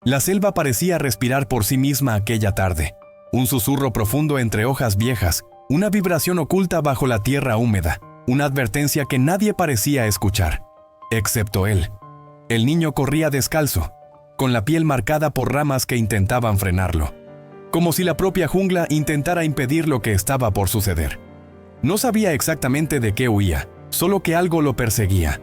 La selva parecía respirar por sí misma aquella tarde. Un susurro profundo entre hojas viejas, una vibración oculta bajo la tierra húmeda, una advertencia que nadie parecía escuchar, excepto él. El niño corría descalzo, con la piel marcada por ramas que intentaban frenarlo, como si la propia jungla intentara impedir lo que estaba por suceder. No sabía exactamente de qué huía, solo que algo lo perseguía.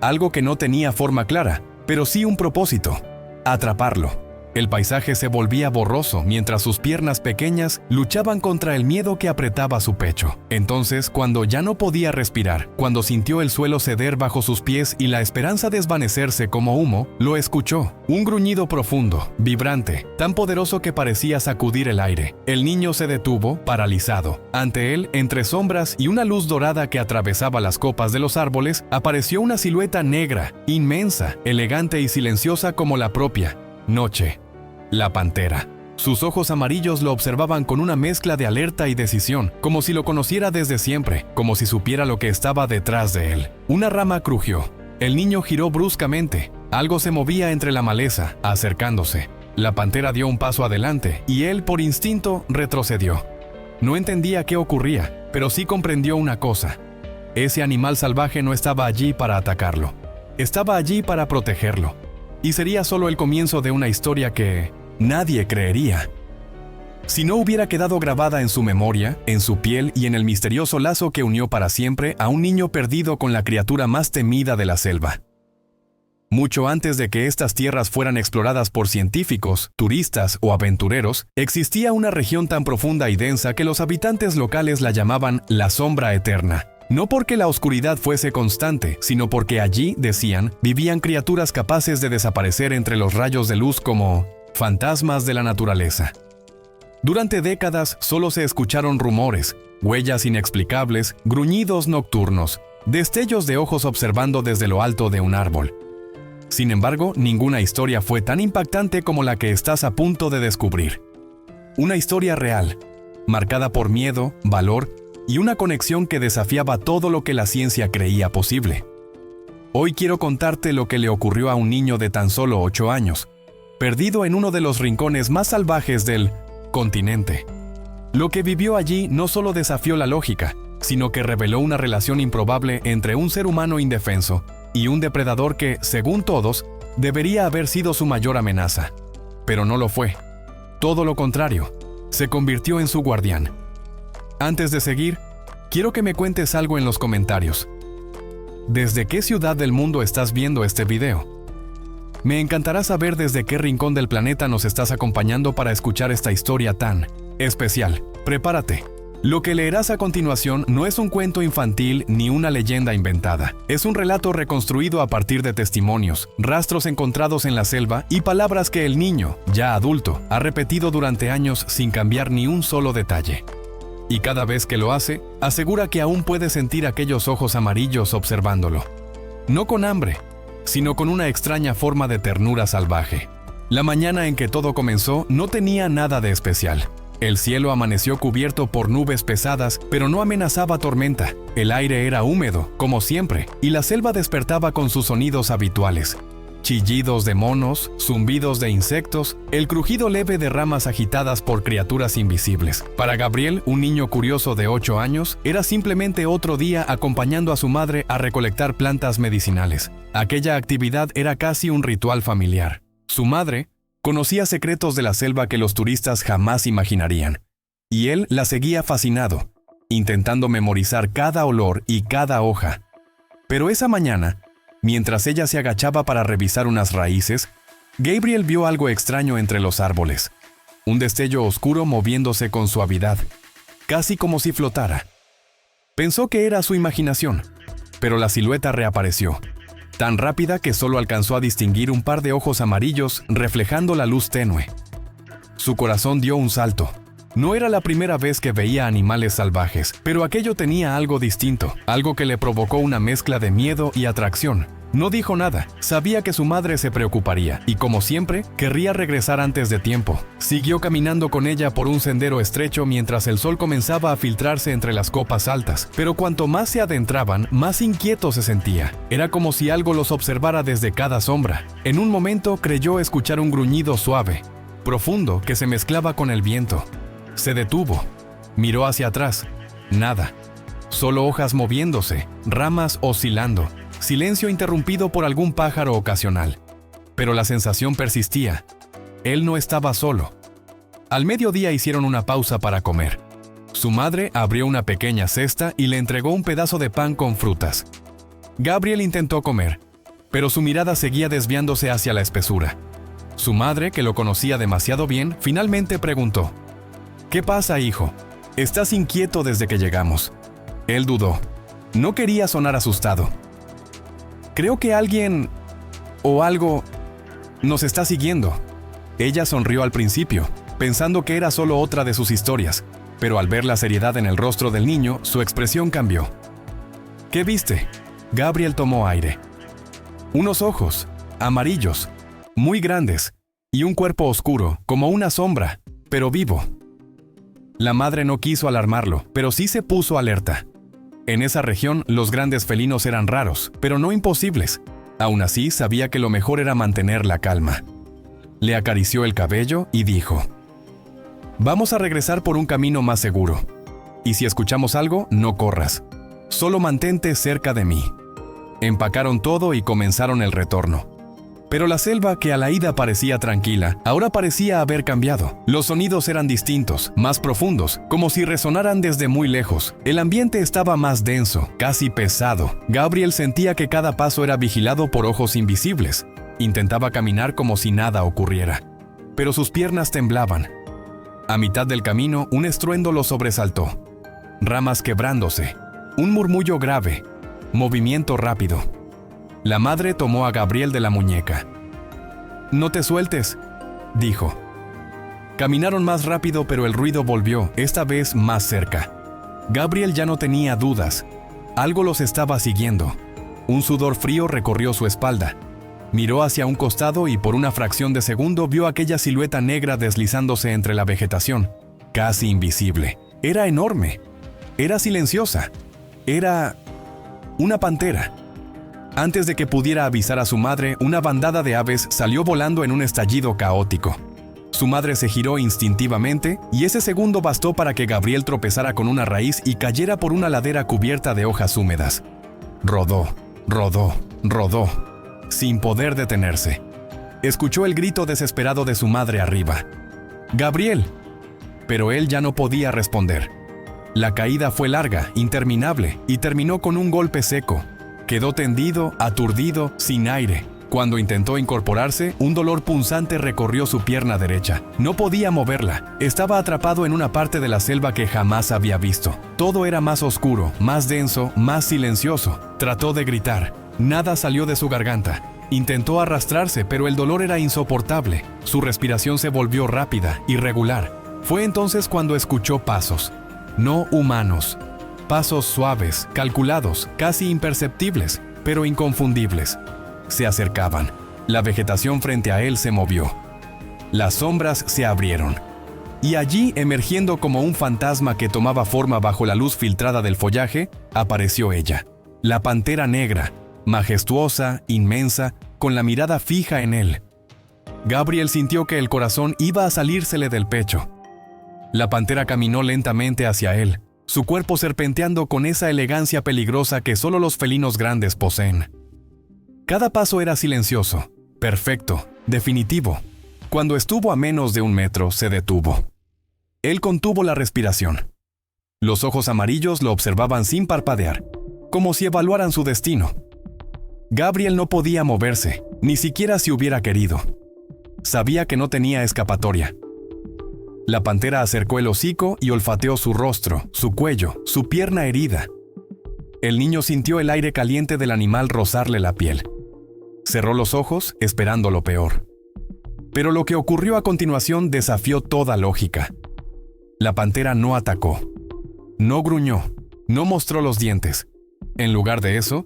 Algo que no tenía forma clara, pero sí un propósito: atraparlo. El paisaje se volvía borroso mientras sus piernas pequeñas luchaban contra el miedo que apretaba su pecho. Entonces, cuando ya no podía respirar, cuando sintió el suelo ceder bajo sus pies y la esperanza desvanecerse como humo, lo escuchó. Un gruñido profundo, vibrante, tan poderoso que parecía sacudir el aire. El niño se detuvo, paralizado. Ante él, entre sombras y una luz dorada que atravesaba las copas de los árboles, apareció una silueta negra, inmensa, elegante y silenciosa como la propia noche. La pantera. Sus ojos amarillos lo observaban con una mezcla de alerta y decisión, como si lo conociera desde siempre, como si supiera lo que estaba detrás de él. Una rama crujió. El niño giró bruscamente. Algo se movía entre la maleza, acercándose. La pantera dio un paso adelante, y él, por instinto, retrocedió. No entendía qué ocurría, pero sí comprendió una cosa. Ese animal salvaje no estaba allí para atacarlo. Estaba allí para protegerlo. Y sería solo el comienzo de una historia que nadie creería. Si no hubiera quedado grabada en su memoria, en su piel y en el misterioso lazo que unió para siempre a un niño perdido con la criatura más temida de la selva. Mucho antes de que estas tierras fueran exploradas por científicos, turistas o aventureros, existía una región tan profunda y densa que los habitantes locales la llamaban la Sombra Eterna. No porque la oscuridad fuese constante, sino porque allí, decían, vivían criaturas capaces de desaparecer entre los rayos de luz como fantasmas de la naturaleza. Durante décadas solo se escucharon rumores, huellas inexplicables, gruñidos nocturnos, destellos de ojos observando desde lo alto de un árbol. Sin embargo, ninguna historia fue tan impactante como la que estás a punto de descubrir. Una historia real, marcada por miedo, valor y una conexión que desafiaba todo lo que la ciencia creía posible. Hoy quiero contarte lo que le ocurrió a un niño de tan solo 8 años, perdido en uno de los rincones más salvajes del continente. Lo que vivió allí no solo desafió la lógica, sino que reveló una relación improbable entre un ser humano indefenso y un depredador que, según todos, debería haber sido su mayor amenaza. Pero no lo fue. Todo lo contrario, se convirtió en su guardián. Antes de seguir, quiero que me cuentes algo en los comentarios. ¿Desde qué ciudad del mundo estás viendo este video? Me encantará saber desde qué rincón del planeta nos estás acompañando para escuchar esta historia tan especial. Prepárate. Lo que leerás a continuación no es un cuento infantil ni una leyenda inventada. Es un relato reconstruido a partir de testimonios, rastros encontrados en la selva y palabras que el niño, ya adulto, ha repetido durante años sin cambiar ni un solo detalle. Y cada vez que lo hace, asegura que aún puede sentir aquellos ojos amarillos observándolo. No con hambre, sino con una extraña forma de ternura salvaje. La mañana en que todo comenzó no tenía nada de especial. El cielo amaneció cubierto por nubes pesadas, pero no amenazaba tormenta. El aire era húmedo, como siempre, y la selva despertaba con sus sonidos habituales. Chillidos de monos, zumbidos de insectos, el crujido leve de ramas agitadas por criaturas invisibles. Para Gabriel, un niño curioso de 8 años, era simplemente otro día acompañando a su madre a recolectar plantas medicinales. Aquella actividad era casi un ritual familiar. Su madre conocía secretos de la selva que los turistas jamás imaginarían, y él la seguía fascinado, intentando memorizar cada olor y cada hoja. Pero esa mañana, mientras ella se agachaba para revisar unas raíces, Gabriel vio algo extraño entre los árboles. Un destello oscuro moviéndose con suavidad, casi como si flotara. Pensó que era su imaginación, pero la silueta reapareció, tan rápida que solo alcanzó a distinguir un par de ojos amarillos reflejando la luz tenue. Su corazón dio un salto. No era la primera vez que veía animales salvajes, pero aquello tenía algo distinto, algo que le provocó una mezcla de miedo y atracción. No dijo nada, sabía que su madre se preocuparía y, como siempre, querría regresar antes de tiempo. Siguió caminando con ella por un sendero estrecho mientras el sol comenzaba a filtrarse entre las copas altas, pero cuanto más se adentraban, más inquieto se sentía. Era como si algo los observara desde cada sombra. En un momento creyó escuchar un gruñido suave, profundo, que se mezclaba con el viento. Se detuvo, miró hacia atrás. Nada. Solo hojas moviéndose, ramas oscilando. Silencio interrumpido por algún pájaro ocasional. Pero la sensación persistía. Él no estaba solo. Al mediodía hicieron una pausa para comer. Su madre abrió una pequeña cesta y le entregó un pedazo de pan con frutas. Gabriel intentó comer, pero su mirada seguía desviándose hacia la espesura. Su madre, que lo conocía demasiado bien, finalmente preguntó: «¿Qué pasa, hijo? Estás inquieto desde que llegamos». Él dudó. No quería sonar asustado. «Creo que alguien o algo nos está siguiendo». Ella sonrió al principio, pensando que era solo otra de sus historias, pero al ver la seriedad en el rostro del niño, su expresión cambió. «¿Qué viste?». Gabriel tomó aire. «Unos ojos, amarillos, muy grandes, y un cuerpo oscuro, como una sombra, pero vivo». La madre no quiso alarmarlo, pero sí se puso alerta. En esa región, los grandes felinos eran raros, pero no imposibles. Aún así, sabía que lo mejor era mantener la calma. Le acarició el cabello y dijo: «Vamos a regresar por un camino más seguro. Y si escuchamos algo, no corras. Solo mantente cerca de mí». Empacaron todo y comenzaron el retorno. Pero la selva, que a la ida parecía tranquila, ahora parecía haber cambiado. Los sonidos eran distintos, más profundos, como si resonaran desde muy lejos. El ambiente estaba más denso, casi pesado. Gabriel sentía que cada paso era vigilado por ojos invisibles. Intentaba caminar como si nada ocurriera, pero sus piernas temblaban. A mitad del camino, un estruendo lo sobresaltó. Ramas quebrándose, un murmullo grave, movimiento rápido. La madre tomó a Gabriel de la muñeca. «No te sueltes», dijo. Caminaron más rápido, pero el ruido volvió, esta vez más cerca. Gabriel ya no tenía dudas. Algo los estaba siguiendo. Un sudor frío recorrió su espalda. Miró hacia un costado y por una fracción de segundo vio aquella silueta negra deslizándose entre la vegetación, casi invisible. Era enorme. Era silenciosa. Era una pantera. Antes de que pudiera avisar a su madre, una bandada de aves salió volando en un estallido caótico. Su madre se giró instintivamente y ese segundo bastó para que Gabriel tropezara con una raíz y cayera por una ladera cubierta de hojas húmedas. Rodó, rodó, rodó, sin poder detenerse. Escuchó el grito desesperado de su madre arriba: «¡Gabriel!». Pero él ya no podía responder. La caída fue larga, interminable, y terminó con un golpe seco. Quedó tendido, aturdido, sin aire. Cuando intentó incorporarse, un dolor punzante recorrió su pierna derecha. No podía moverla. Estaba atrapado en una parte de la selva que jamás había visto. Todo era más oscuro, más denso, más silencioso. Trató de gritar. Nada salió de su garganta. Intentó arrastrarse, pero el dolor era insoportable. Su respiración se volvió rápida, irregular. Fue entonces cuando escuchó pasos. No humanos. Pasos suaves, calculados, casi imperceptibles, pero inconfundibles. Se acercaban. La vegetación frente a él se movió. Las sombras se abrieron. Y allí, emergiendo como un fantasma que tomaba forma bajo la luz filtrada del follaje, apareció ella. La pantera negra, majestuosa, inmensa, con la mirada fija en él. Gabriel sintió que el corazón iba a salírsele del pecho. La pantera caminó lentamente hacia él, su cuerpo serpenteando con esa elegancia peligrosa que solo los felinos grandes poseen. Cada paso era silencioso, perfecto, definitivo. Cuando estuvo a menos de 1 metro, se detuvo. Él contuvo la respiración. Los ojos amarillos lo observaban sin parpadear, como si evaluaran su destino. Gabriel no podía moverse, ni siquiera si hubiera querido. Sabía que no tenía escapatoria. La pantera acercó el hocico y olfateó su rostro, su cuello, su pierna herida. El niño sintió el aire caliente del animal rozarle la piel. Cerró los ojos, esperando lo peor. Pero lo que ocurrió a continuación desafió toda lógica. La pantera no atacó. No gruñó. No mostró los dientes. En lugar de eso,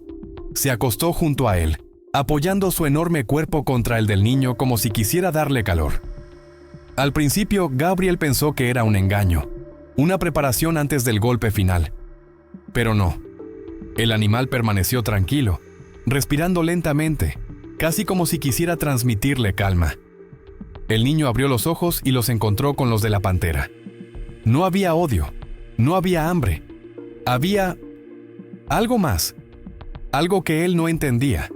se acostó junto a él, apoyando su enorme cuerpo contra el del niño como si quisiera darle calor. Al principio, Gabriel pensó que era un engaño, una preparación antes del golpe final. Pero no. El animal permaneció tranquilo, respirando lentamente, casi como si quisiera transmitirle calma. El niño abrió los ojos y los encontró con los de la pantera. No había odio, no había hambre. Había algo más, algo que él no entendía,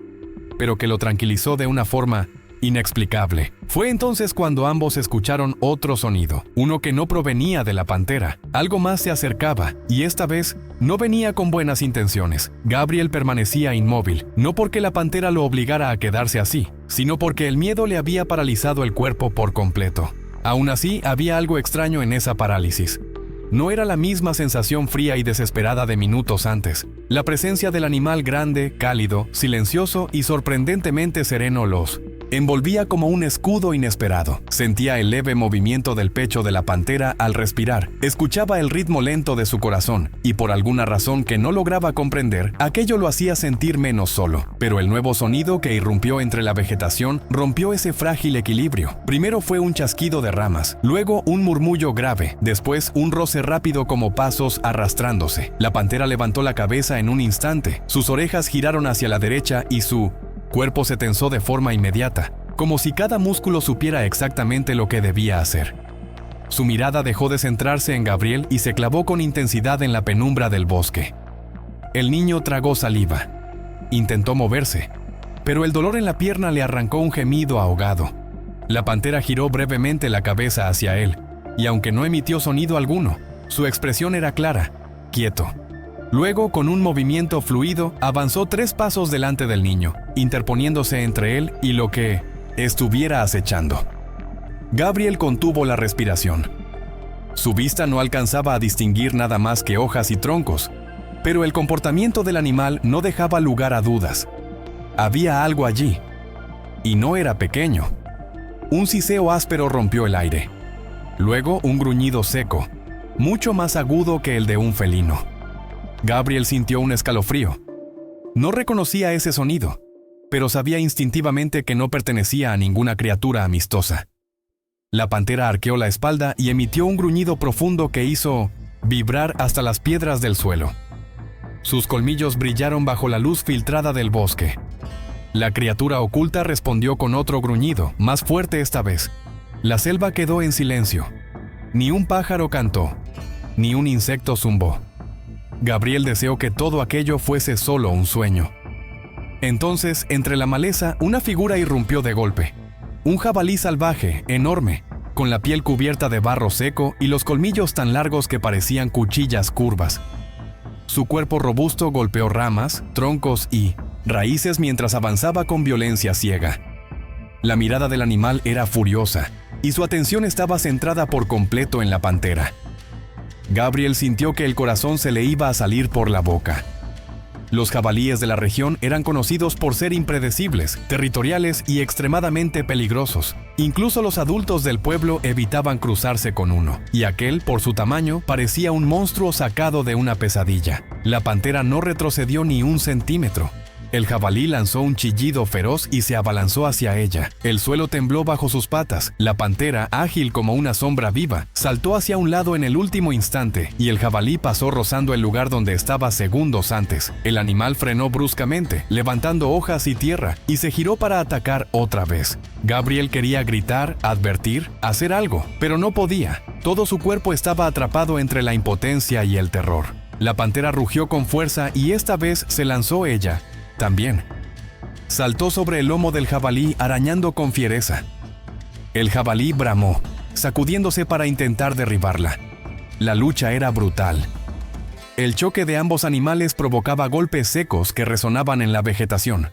pero que lo tranquilizó de una forma inexplicable. Fue entonces cuando ambos escucharon otro sonido, uno que no provenía de la pantera. Algo más se acercaba, y esta vez no venía con buenas intenciones. Gabriel permanecía inmóvil, no porque la pantera lo obligara a quedarse así, sino porque el miedo le había paralizado el cuerpo por completo. Aún así, había algo extraño en esa parálisis. No era la misma sensación fría y desesperada de minutos antes. La presencia del animal grande, cálido, silencioso y sorprendentemente sereno los envolvía como un escudo inesperado. Sentía el leve movimiento del pecho de la pantera al respirar, escuchaba el ritmo lento de su corazón, y por alguna razón que no lograba comprender, aquello lo hacía sentir menos solo. Pero el nuevo sonido que irrumpió entre la vegetación rompió ese frágil equilibrio. Primero fue un chasquido de ramas, luego un murmullo grave, después un roce rápido como pasos arrastrándose. La pantera levantó la cabeza en un instante, sus orejas giraron hacia la derecha y su cuerpo se tensó de forma inmediata, como si cada músculo supiera exactamente lo que debía hacer. Su mirada dejó de centrarse en Gabriel y se clavó con intensidad en la penumbra del bosque. El niño tragó saliva. Intentó moverse, pero el dolor en la pierna le arrancó un gemido ahogado. La pantera giró brevemente la cabeza hacia él, y aunque no emitió sonido alguno, su expresión era clara, quieto. Luego, con un movimiento fluido, avanzó 3 pasos delante del niño, interponiéndose entre él y lo que estuviera acechando. Gabriel contuvo la respiración. Su vista no alcanzaba a distinguir nada más que hojas y troncos, pero el comportamiento del animal no dejaba lugar a dudas. Había algo allí, y no era pequeño. Un siseo áspero rompió el aire. Luego, un gruñido seco, mucho más agudo que el de un felino. Gabriel sintió un escalofrío. No reconocía ese sonido, pero sabía instintivamente que no pertenecía a ninguna criatura amistosa. La pantera arqueó la espalda y emitió un gruñido profundo que hizo vibrar hasta las piedras del suelo. Sus colmillos brillaron bajo la luz filtrada del bosque. La criatura oculta respondió con otro gruñido, más fuerte esta vez. La selva quedó en silencio. Ni un pájaro cantó, ni un insecto zumbó. Gabriel deseó que todo aquello fuese solo un sueño. Entonces, entre la maleza, una figura irrumpió de golpe. Un jabalí salvaje, enorme, con la piel cubierta de barro seco y los colmillos tan largos que parecían cuchillas curvas. Su cuerpo robusto golpeó ramas, troncos y raíces mientras avanzaba con violencia ciega. La mirada del animal era furiosa, y su atención estaba centrada por completo en la pantera. Gabriel sintió que el corazón se le iba a salir por la boca. Los jabalíes de la región eran conocidos por ser impredecibles, territoriales y extremadamente peligrosos. Incluso los adultos del pueblo evitaban cruzarse con uno, y aquel, por su tamaño, parecía un monstruo sacado de una pesadilla. La pantera no retrocedió ni un centímetro. El jabalí lanzó un chillido feroz y se abalanzó hacia ella. El suelo tembló bajo sus patas. La pantera, ágil como una sombra viva, saltó hacia un lado en el último instante, y el jabalí pasó rozando el lugar donde estaba segundos antes. El animal frenó bruscamente, levantando hojas y tierra, y se giró para atacar otra vez. Gabriel quería gritar, advertir, hacer algo, pero no podía. Todo su cuerpo estaba atrapado entre la impotencia y el terror. La pantera rugió con fuerza y esta vez se lanzó ella también. Saltó sobre el lomo del jabalí arañando con fiereza. El jabalí bramó, sacudiéndose para intentar derribarla. La lucha era brutal. El choque de ambos animales provocaba golpes secos que resonaban en la vegetación.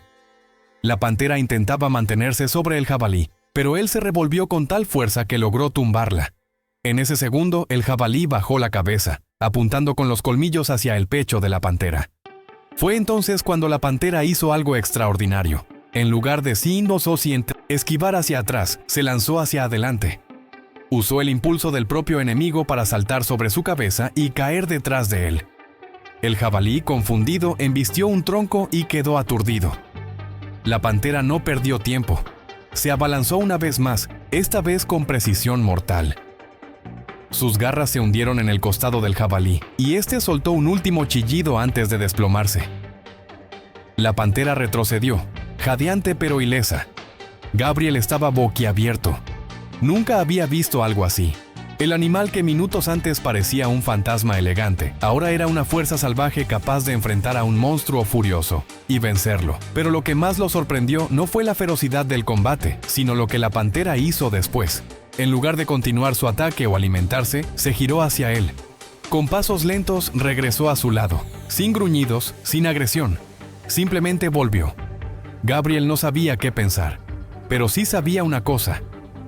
La pantera intentaba mantenerse sobre el jabalí, pero él se revolvió con tal fuerza que logró tumbarla. En ese segundo, el jabalí bajó la cabeza, apuntando con los colmillos hacia el pecho de la pantera. Fue entonces cuando la pantera hizo algo extraordinario. En lugar de esquivar hacia atrás, se lanzó hacia adelante. Usó el impulso del propio enemigo para saltar sobre su cabeza y caer detrás de él. El jabalí, confundido, embistió un tronco y quedó aturdido. La pantera no perdió tiempo. Se abalanzó una vez más, esta vez con precisión mortal. Sus garras se hundieron en el costado del jabalí, y este soltó un último chillido antes de desplomarse. La pantera retrocedió, jadeante pero ilesa. Gabriel estaba boquiabierto. Nunca había visto algo así. El animal que minutos antes parecía un fantasma elegante, ahora era una fuerza salvaje capaz de enfrentar a un monstruo furioso y vencerlo. Pero lo que más lo sorprendió no fue la ferocidad del combate, sino lo que la pantera hizo después. En lugar de continuar su ataque o alimentarse, se giró hacia él. Con pasos lentos regresó a su lado, sin gruñidos, sin agresión. Simplemente volvió. Gabriel no sabía qué pensar, pero sí sabía una cosa.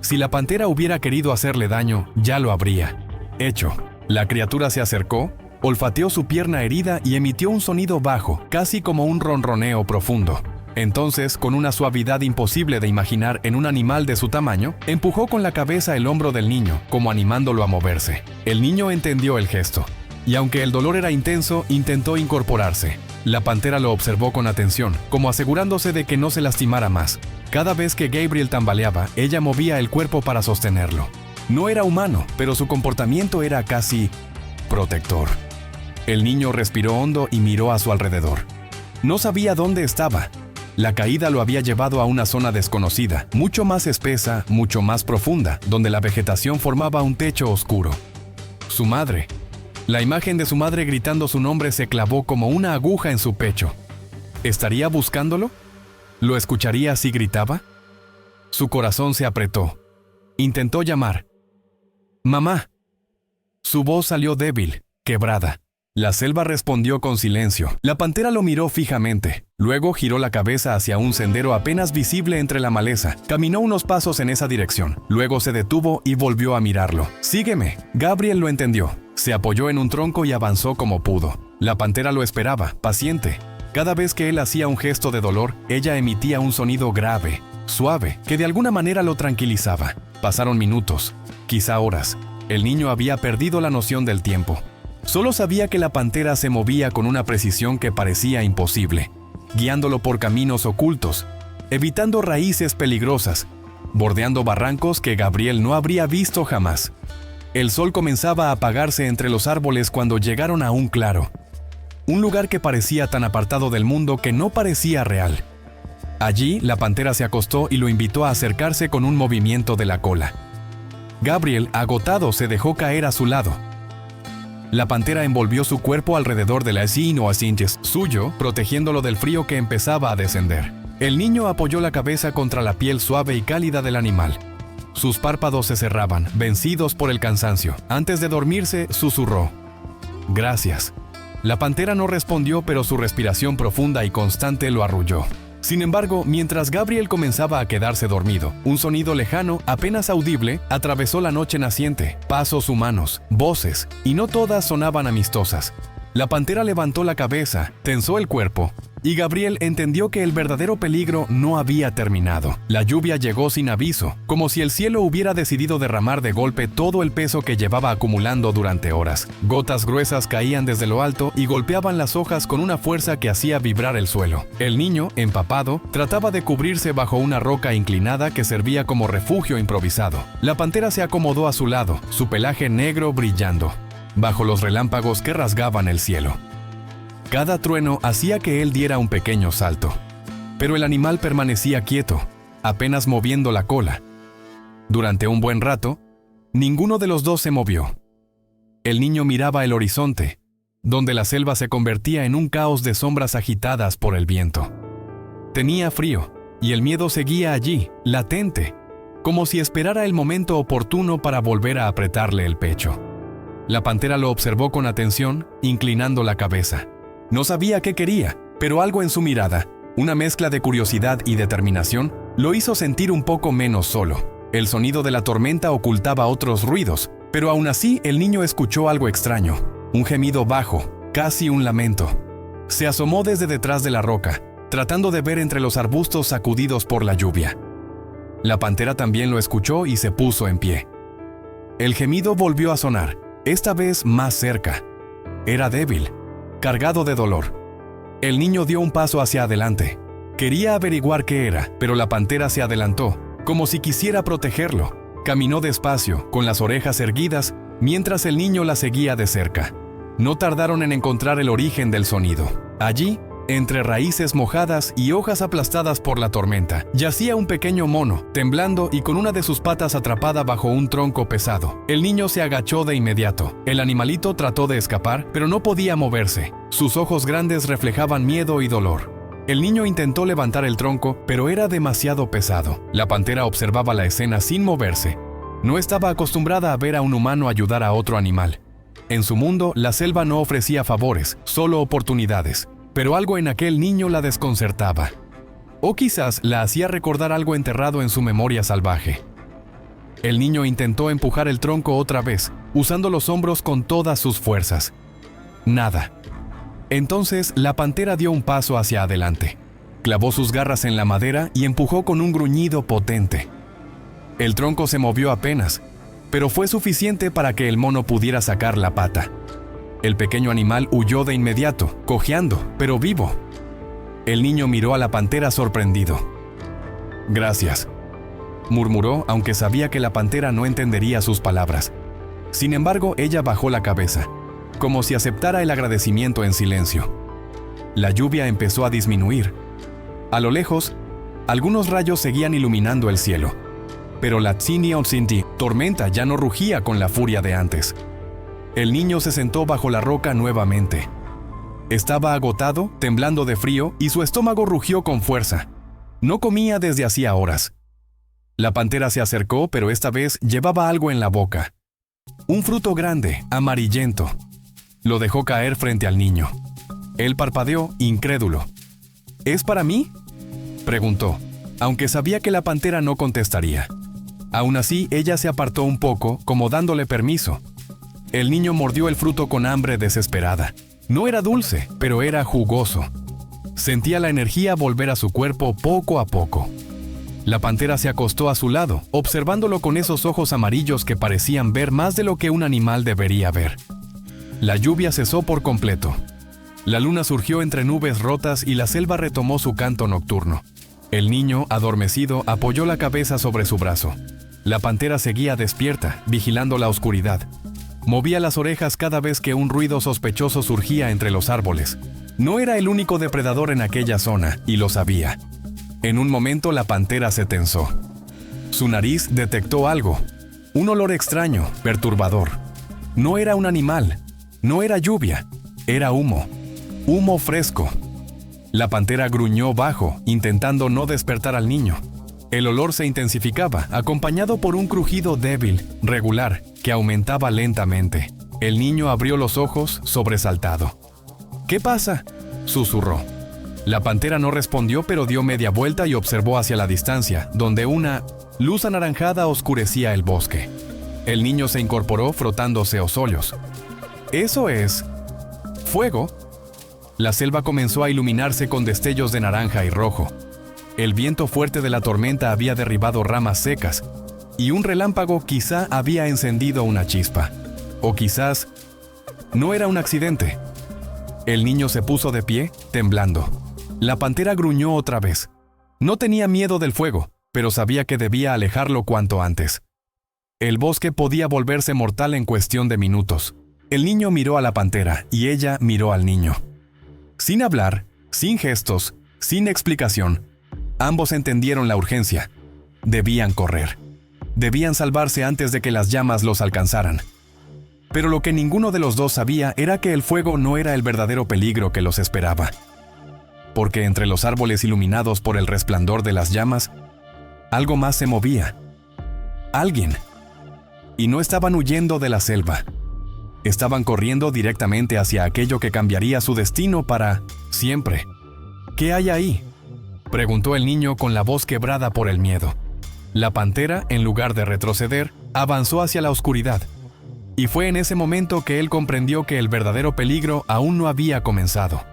Si la pantera hubiera querido hacerle daño, ya lo habría hecho. La criatura se acercó, olfateó su pierna herida y emitió un sonido bajo, casi como un ronroneo profundo. Entonces, con una suavidad imposible de imaginar en un animal de su tamaño, empujó con la cabeza el hombro del niño, como animándolo a moverse. El niño entendió el gesto, y aunque el dolor era intenso, intentó incorporarse. La pantera lo observó con atención, como asegurándose de que no se lastimara más. Cada vez que Gabriel tambaleaba, ella movía el cuerpo para sostenerlo. No era humano, pero su comportamiento era casi protector. El niño respiró hondo y miró a su alrededor. No sabía dónde estaba. La caída lo había llevado a una zona desconocida, mucho más espesa, mucho más profunda, donde la vegetación formaba un techo oscuro. Su madre. La imagen de su madre gritando su nombre se clavó como una aguja en su pecho. ¿Estaría buscándolo? ¿Lo escucharía si gritaba? Su corazón se apretó. Intentó llamar. ¡Mamá! Su voz salió débil, quebrada. La selva respondió con silencio. La pantera lo miró fijamente. Luego giró la cabeza hacia un sendero apenas visible entre la maleza. Caminó unos pasos en esa dirección. Luego se detuvo y volvió a mirarlo. «Sígueme». Gabriel lo entendió. Se apoyó en un tronco y avanzó como pudo. La pantera lo esperaba, paciente. Cada vez que él hacía un gesto de dolor, ella emitía un sonido grave, suave, que de alguna manera lo tranquilizaba. Pasaron minutos, quizá horas. El niño había perdido la noción del tiempo. Solo sabía que la pantera se movía con una precisión que parecía imposible, guiándolo por caminos ocultos, evitando raíces peligrosas, bordeando barrancos que Gabriel no habría visto jamás. El sol comenzaba a apagarse entre los árboles cuando llegaron a un claro. Un lugar que parecía tan apartado del mundo que no parecía real. Allí, la pantera se acostó y lo invitó a acercarse con un movimiento de la cola. Gabriel, agotado, se dejó caer a su lado. La pantera envolvió su cuerpo alrededor de la o asinches suyo, protegiéndolo del frío que empezaba a descender. El niño apoyó la cabeza contra la piel suave y cálida del animal. Sus párpados se cerraban, vencidos por el cansancio. Antes de dormirse, susurró: «Gracias». La pantera no respondió, pero su respiración profunda y constante lo arrulló. Sin embargo, mientras Gabriel comenzaba a quedarse dormido, un sonido lejano, apenas audible, atravesó la noche naciente. Pasos humanos, voces, y no todas sonaban amistosas. La pantera levantó la cabeza, tensó el cuerpo, y Gabriel entendió que el verdadero peligro no había terminado. La lluvia llegó sin aviso, como si el cielo hubiera decidido derramar de golpe todo el peso que llevaba acumulando durante horas. Gotas gruesas caían desde lo alto y golpeaban las hojas con una fuerza que hacía vibrar el suelo. El niño, empapado, trataba de cubrirse bajo una roca inclinada que servía como refugio improvisado. La pantera se acomodó a su lado, su pelaje negro brillando, bajo los relámpagos que rasgaban el cielo. Cada trueno hacía que él diera un pequeño salto, pero el animal permanecía quieto, apenas moviendo la cola. Durante un buen rato, ninguno de los dos se movió. El niño miraba el horizonte, donde la selva se convertía en un caos de sombras agitadas por el viento. Tenía frío, y el miedo seguía allí, latente, como si esperara el momento oportuno para volver a apretarle el pecho. La pantera lo observó con atención, inclinando la cabeza. No sabía qué quería, pero algo en su mirada, una mezcla de curiosidad y determinación, lo hizo sentir un poco menos solo. El sonido de la tormenta ocultaba otros ruidos, pero aún así el niño escuchó algo extraño, un gemido bajo, casi un lamento. Se asomó desde detrás de la roca, tratando de ver entre los arbustos sacudidos por la lluvia. La pantera también lo escuchó y se puso en pie. El gemido volvió a sonar, esta vez más cerca. Era débil, cargado de dolor. El niño dio un paso hacia adelante. Quería averiguar qué era, pero la pantera se adelantó, como si quisiera protegerlo. Caminó despacio, con las orejas erguidas, mientras el niño la seguía de cerca. No tardaron en encontrar el origen del sonido. Allí, entre raíces mojadas y hojas aplastadas por la tormenta, yacía un pequeño mono, temblando y con una de sus patas atrapada bajo un tronco pesado. El niño se agachó de inmediato. El animalito trató de escapar, pero no podía moverse. Sus ojos grandes reflejaban miedo y dolor. El niño intentó levantar el tronco, pero era demasiado pesado. La pantera observaba la escena sin moverse. No estaba acostumbrada a ver a un humano ayudar a otro animal. En su mundo, la selva no ofrecía favores, solo oportunidades. Pero algo en aquel niño la desconcertaba. O quizás la hacía recordar algo enterrado en su memoria salvaje. El niño intentó empujar el tronco otra vez, usando los hombros con todas sus fuerzas. Nada. Entonces, la pantera dio un paso hacia adelante. Clavó sus garras en la madera y empujó con un gruñido potente. El tronco se movió apenas, pero fue suficiente para que el mono pudiera sacar la pata. El pequeño animal huyó de inmediato, cojeando, pero vivo. El niño miró a la pantera sorprendido. «Gracias», murmuró, aunque sabía que la pantera no entendería sus palabras. Sin embargo, ella bajó la cabeza, como si aceptara el agradecimiento en silencio. La lluvia empezó a disminuir. A lo lejos, algunos rayos seguían iluminando el cielo. Pero la Tsini-o-Tsinti, tormenta, ya no rugía con la furia de antes. El niño se sentó bajo la roca nuevamente. Estaba agotado, temblando de frío, y su estómago rugió con fuerza. No comía desde hacía horas. La pantera se acercó, pero esta vez llevaba algo en la boca. Un fruto grande, amarillento. Lo dejó caer frente al niño. Él parpadeó, incrédulo. «¿Es para mí?», preguntó, aunque sabía que la pantera no contestaría. Aún así, ella se apartó un poco, como dándole permiso. El niño mordió el fruto con hambre desesperada. No era dulce, pero era jugoso. Sentía la energía volver a su cuerpo poco a poco. La pantera se acostó a su lado, observándolo con esos ojos amarillos que parecían ver más de lo que un animal debería ver. La lluvia cesó por completo. La luna surgió entre nubes rotas y la selva retomó su canto nocturno. El niño, adormecido, apoyó la cabeza sobre su brazo. La pantera seguía despierta, vigilando la oscuridad. Movía las orejas cada vez que un ruido sospechoso surgía entre los árboles. No era el único depredador en aquella zona, y lo sabía. En un momento la pantera se tensó. Su nariz detectó algo. Un olor extraño, perturbador. No era un animal. No era lluvia. Era humo. Humo fresco. La pantera gruñó bajo, intentando no despertar al niño. El olor se intensificaba, acompañado por un crujido débil, regular, que aumentaba lentamente. El niño abrió los ojos, sobresaltado. «¿Qué pasa?», susurró. La pantera no respondió, pero dio media vuelta y observó hacia la distancia, donde una luz anaranjada oscurecía el bosque. El niño se incorporó frotándose los ojos. «¿Eso es fuego?». La selva comenzó a iluminarse con destellos de naranja y rojo. El viento fuerte de la tormenta había derribado ramas secas, y un relámpago quizá había encendido una chispa. O quizás no era un accidente. El niño se puso de pie, temblando. La pantera gruñó otra vez. No tenía miedo del fuego, pero sabía que debía alejarlo cuanto antes. El bosque podía volverse mortal en cuestión de minutos. El niño miró a la pantera y ella miró al niño. Sin hablar, sin gestos, sin explicación, ambos entendieron la urgencia. Debían correr. Debían salvarse antes de que las llamas los alcanzaran. Pero lo que ninguno de los dos sabía era que el fuego no era el verdadero peligro que los esperaba. Porque entre los árboles iluminados por el resplandor de las llamas, algo más se movía. Alguien. Y no estaban huyendo de la selva. Estaban corriendo directamente hacia aquello que cambiaría su destino para siempre. «¿Qué hay ahí?», preguntó el niño con la voz quebrada por el miedo. La pantera, en lugar de retroceder, avanzó hacia la oscuridad. Y fue en ese momento que él comprendió que el verdadero peligro aún no había comenzado.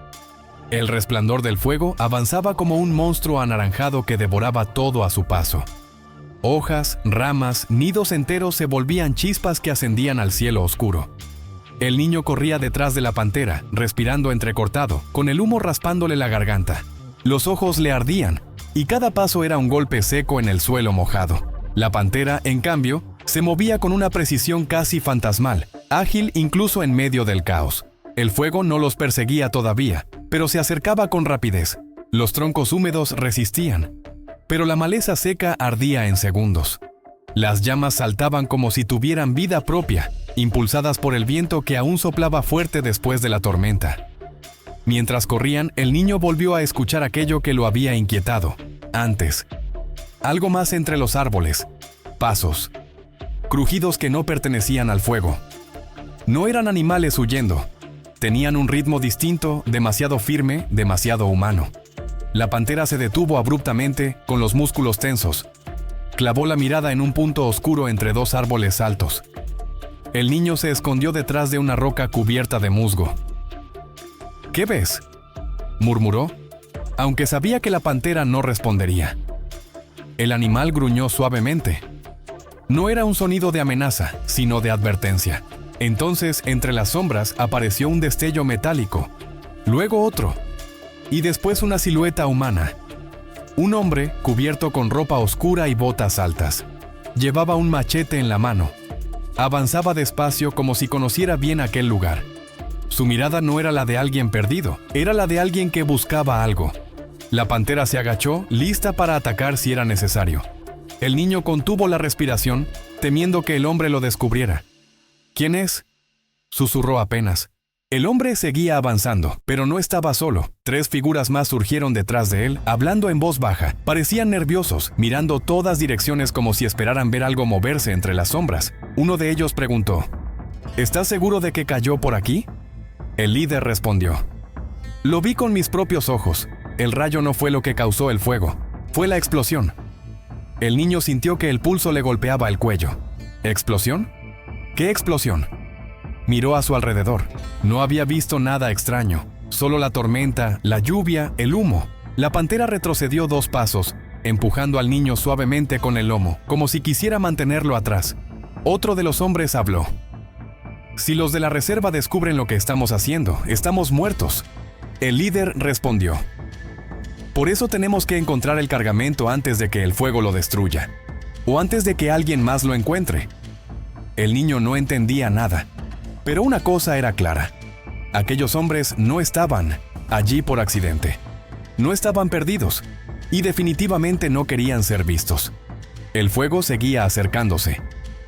El resplandor del fuego avanzaba como un monstruo anaranjado que devoraba todo a su paso. Hojas, ramas, nidos enteros se volvían chispas que ascendían al cielo oscuro. El niño corría detrás de la pantera, respirando entrecortado, con el humo raspándole la garganta. Los ojos le ardían, y cada paso era un golpe seco en el suelo mojado. La pantera, en cambio, se movía con una precisión casi fantasmal, ágil incluso en medio del caos. El fuego no los perseguía todavía, pero se acercaba con rapidez. Los troncos húmedos resistían, pero la maleza seca ardía en segundos. Las llamas saltaban como si tuvieran vida propia, impulsadas por el viento que aún soplaba fuerte después de la tormenta. Mientras corrían, el niño volvió a escuchar aquello que lo había inquietado antes. Algo más entre los árboles. Pasos. Crujidos que no pertenecían al fuego. No eran animales huyendo. Tenían un ritmo distinto, demasiado firme, demasiado humano. La pantera se detuvo abruptamente, con los músculos tensos. Clavó la mirada en un punto oscuro entre dos árboles altos. El niño se escondió detrás de una roca cubierta de musgo. ¿Qué ves?, murmuró, aunque sabía que la pantera no respondería. El animal gruñó suavemente. No era un sonido de amenaza, sino de advertencia. Entonces, entre las sombras apareció un destello metálico, luego otro, y después una silueta humana. Un hombre cubierto con ropa oscura y botas altas. Llevaba un machete en la mano. Avanzaba despacio como si conociera bien aquel lugar. Su mirada no era la de alguien perdido, era la de alguien que buscaba algo. La pantera se agachó, lista para atacar si era necesario. El niño contuvo la respiración, temiendo que el hombre lo descubriera. ¿Quién es?, susurró apenas. El hombre seguía avanzando, pero no estaba solo. 3 figuras más surgieron detrás de él, hablando en voz baja. Parecían nerviosos, mirando todas direcciones como si esperaran ver algo moverse entre las sombras. Uno de ellos preguntó: ¿Estás seguro de que cayó por aquí? El líder respondió: Lo vi con mis propios ojos. El rayo no fue lo que causó el fuego, fue la explosión. El niño sintió que el pulso le golpeaba el cuello. ¿Explosión? ¿Qué explosión? Miró a su alrededor. No había visto nada extraño, solo la tormenta, la lluvia, el humo. La pantera retrocedió 2 pasos, empujando al niño suavemente con el lomo, como si quisiera mantenerlo atrás. Otro de los hombres habló: Si los de la reserva descubren lo que estamos haciendo, estamos muertos. El líder respondió: Por eso tenemos que encontrar el cargamento antes de que el fuego lo destruya, o antes de que alguien más lo encuentre. El niño no entendía nada, pero una cosa era clara: aquellos hombres no estaban allí por accidente. No estaban perdidos, y definitivamente no querían ser vistos. El fuego seguía acercándose.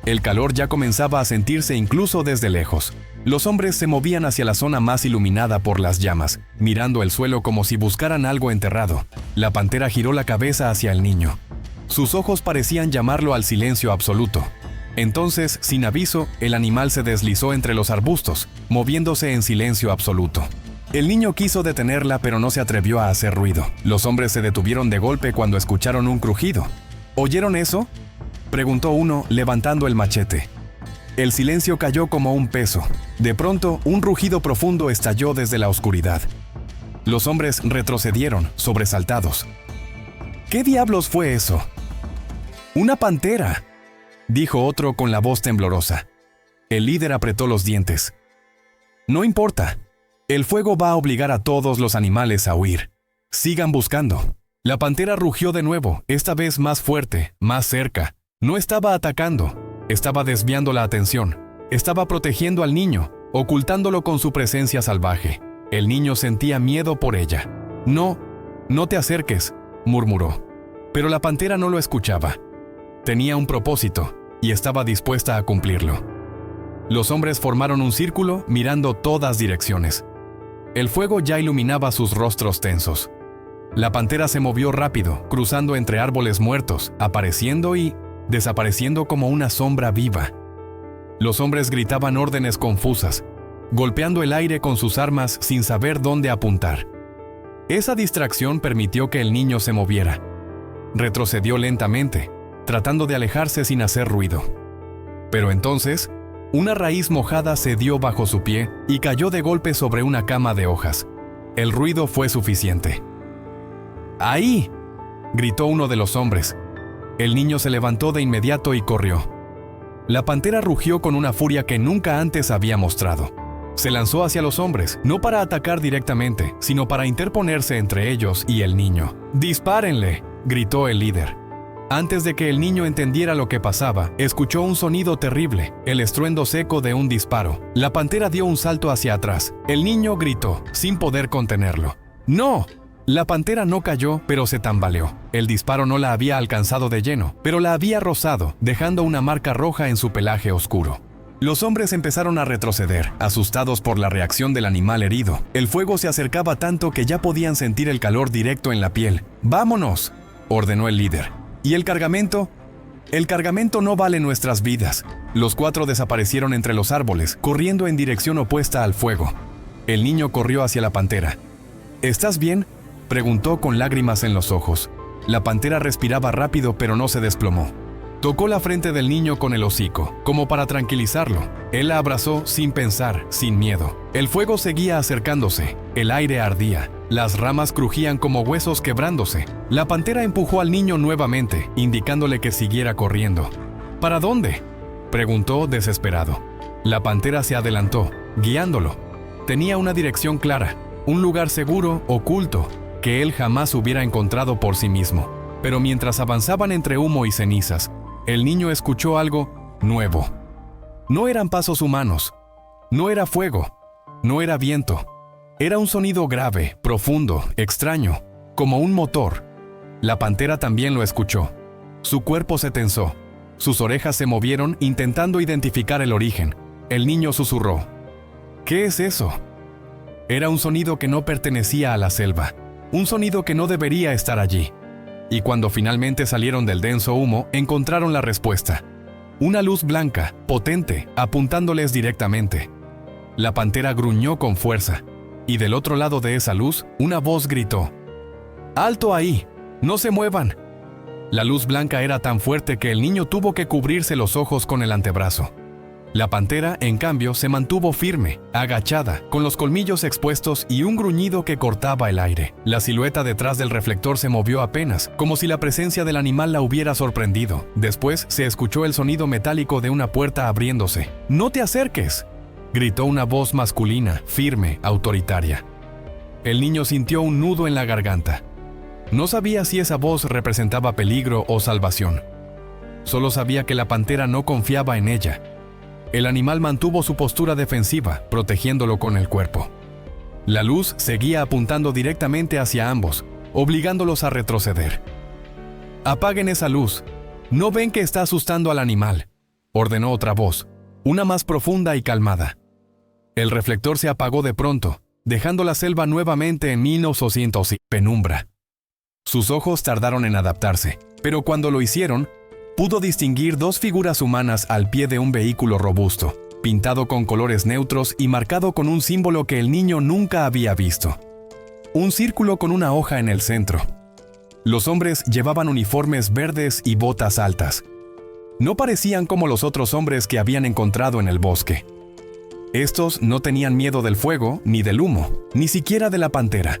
El calor ya comenzaba a sentirse incluso desde lejos. Los hombres se movían hacia la zona más iluminada por las llamas, mirando el suelo como si buscaran algo enterrado. La pantera giró la cabeza hacia el niño. Sus ojos parecían llamarlo al silencio absoluto. Entonces, sin aviso, el animal se deslizó entre los arbustos, moviéndose en silencio absoluto. El niño quiso detenerla, pero no se atrevió a hacer ruido. Los hombres se detuvieron de golpe cuando escucharon un crujido. ¿Oyeron eso?, preguntó uno, levantando el machete. El silencio cayó como un peso. De pronto, un rugido profundo estalló desde la oscuridad. Los hombres retrocedieron, sobresaltados. ¿Qué diablos fue eso? ¡Una pantera!, dijo otro con la voz temblorosa. El líder apretó los dientes. No importa. El fuego va a obligar a todos los animales a huir. Sigan buscando. La pantera rugió de nuevo, esta vez más fuerte, más cerca. No estaba atacando, estaba desviando la atención. Estaba protegiendo al niño, ocultándolo con su presencia salvaje. El niño sentía miedo por ella. No te acerques, murmuró. Pero la pantera no lo escuchaba. Tenía un propósito, y estaba dispuesta a cumplirlo. Los hombres formaron un círculo, mirando todas direcciones. El fuego ya iluminaba sus rostros tensos. La pantera se movió rápido, cruzando entre árboles muertos, apareciendo y desapareciendo como una sombra viva. Los hombres gritaban órdenes confusas, golpeando el aire con sus armas sin saber dónde apuntar. Esa distracción permitió que el niño se moviera. Retrocedió lentamente, tratando de alejarse sin hacer ruido. Pero entonces, una raíz mojada se dio bajo su pie y cayó de golpe sobre una cama de hojas. El ruido fue suficiente. ¡Ahí!, gritó uno de los hombres. El niño se levantó de inmediato y corrió. La pantera rugió con una furia que nunca antes había mostrado. Se lanzó hacia los hombres, no para atacar directamente, sino para interponerse entre ellos y el niño. ¡Dispárenle!, gritó el líder. Antes de que el niño entendiera lo que pasaba, escuchó un sonido terrible, el estruendo seco de un disparo. La pantera dio un salto hacia atrás. El niño gritó, sin poder contenerlo. ¡No! La pantera no cayó, pero se tambaleó. El disparo no la había alcanzado de lleno, pero la había rozado, dejando una marca roja en su pelaje oscuro. Los hombres empezaron a retroceder, asustados por la reacción del animal herido. El fuego se acercaba tanto que ya podían sentir el calor directo en la piel. ¡Vámonos!, ordenó el líder. ¿Y el cargamento? El cargamento no vale nuestras vidas. Los 4 desaparecieron entre los árboles, corriendo en dirección opuesta al fuego. El niño corrió hacia la pantera. ¿Estás bien?, preguntó con lágrimas en los ojos. La pantera respiraba rápido, pero no se desplomó. Tocó la frente del niño con el hocico, como para tranquilizarlo. Él la abrazó sin pensar, sin miedo. El fuego seguía acercándose. El aire ardía. Las ramas crujían como huesos quebrándose. La pantera empujó al niño nuevamente, indicándole que siguiera corriendo. ¿Para dónde?, preguntó desesperado. La pantera se adelantó, guiándolo. Tenía una dirección clara, un lugar seguro, oculto, que él jamás hubiera encontrado por sí mismo. Pero mientras avanzaban entre humo y cenizas, el niño escuchó algo nuevo. No eran pasos humanos, no era fuego, no era viento. Era un sonido grave, profundo, extraño, como un motor. La pantera también lo escuchó. Su cuerpo se tensó. Sus orejas se movieron intentando identificar el origen. El niño susurró. ¿Qué es eso? Era un sonido que no pertenecía a la selva. Un sonido que no debería estar allí. Y cuando finalmente salieron del denso humo, encontraron la respuesta. Una luz blanca, potente, apuntándoles directamente. La pantera gruñó con fuerza. Y del otro lado de esa luz, una voz gritó. ¡Alto ahí! ¡No se muevan! La luz blanca era tan fuerte que el niño tuvo que cubrirse los ojos con el antebrazo. La pantera, en cambio, se mantuvo firme, agachada, con los colmillos expuestos y un gruñido que cortaba el aire. La silueta detrás del reflector se movió apenas, como si la presencia del animal la hubiera sorprendido. Después se escuchó el sonido metálico de una puerta abriéndose. ¡No te acerques!, gritó una voz masculina, firme, autoritaria. El niño sintió un nudo en la garganta. No sabía si esa voz representaba peligro o salvación. Solo sabía que la pantera no confiaba en ella. El animal mantuvo su postura defensiva, protegiéndolo con el cuerpo. La luz seguía apuntando directamente hacia ambos, obligándolos a retroceder. «Apaguen esa luz. ¿No ven que está asustando al animal?», ordenó otra voz, una más profunda y calmada. El reflector se apagó de pronto, dejando la selva nuevamente en 1900 y penumbra. Sus ojos tardaron en adaptarse, pero cuando lo hicieron, pudo distinguir 2 figuras humanas al pie de un vehículo robusto, pintado con colores neutros y marcado con un símbolo que el niño nunca había visto. Un círculo con una hoja en el centro. Los hombres llevaban uniformes verdes y botas altas. No parecían como los otros hombres que habían encontrado en el bosque. Estos no tenían miedo del fuego, ni del humo, ni siquiera de la pantera.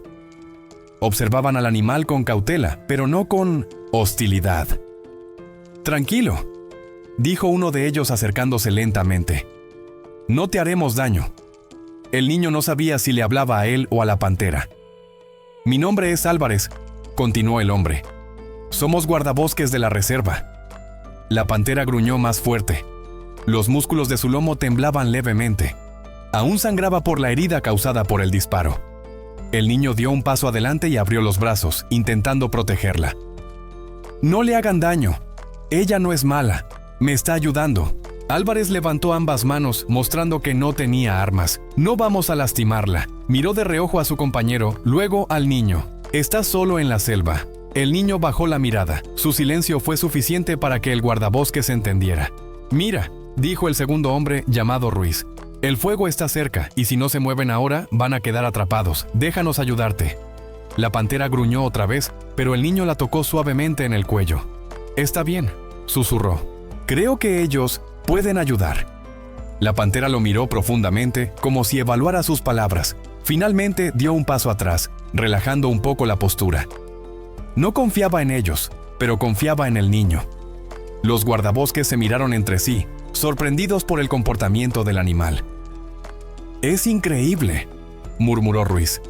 Observaban al animal con cautela, pero no con hostilidad. «Tranquilo», dijo uno de ellos acercándose lentamente. «No te haremos daño». El niño no sabía si le hablaba a él o a la pantera. «Mi nombre es Álvarez», continuó el hombre. «Somos guardabosques de la reserva». La pantera gruñó más fuerte. Los músculos de su lomo temblaban levemente. Aún sangraba por la herida causada por el disparo. El niño dio un paso adelante y abrió los brazos, intentando protegerla. «No le hagan daño. Ella no es mala. Me está ayudando». Álvarez levantó ambas manos, mostrando que no tenía armas. «No vamos a lastimarla». Miró de reojo a su compañero, luego al niño. «Está solo en la selva». El niño bajó la mirada. Su silencio fue suficiente para que el guardabosques entendiera. «Mira», dijo el segundo hombre, llamado Ruiz. «El fuego está cerca, y si no se mueven ahora, van a quedar atrapados. Déjanos ayudarte». La pantera gruñó otra vez, pero el niño la tocó suavemente en el cuello. «Está bien», susurró. «Creo que ellos pueden ayudar». La pantera lo miró profundamente, como si evaluara sus palabras. Finalmente dio un paso atrás, relajando un poco la postura. No confiaba en ellos, pero confiaba en el niño. Los guardabosques se miraron entre sí, sorprendidos por el comportamiento del animal. Es increíble, murmuró Ruiz.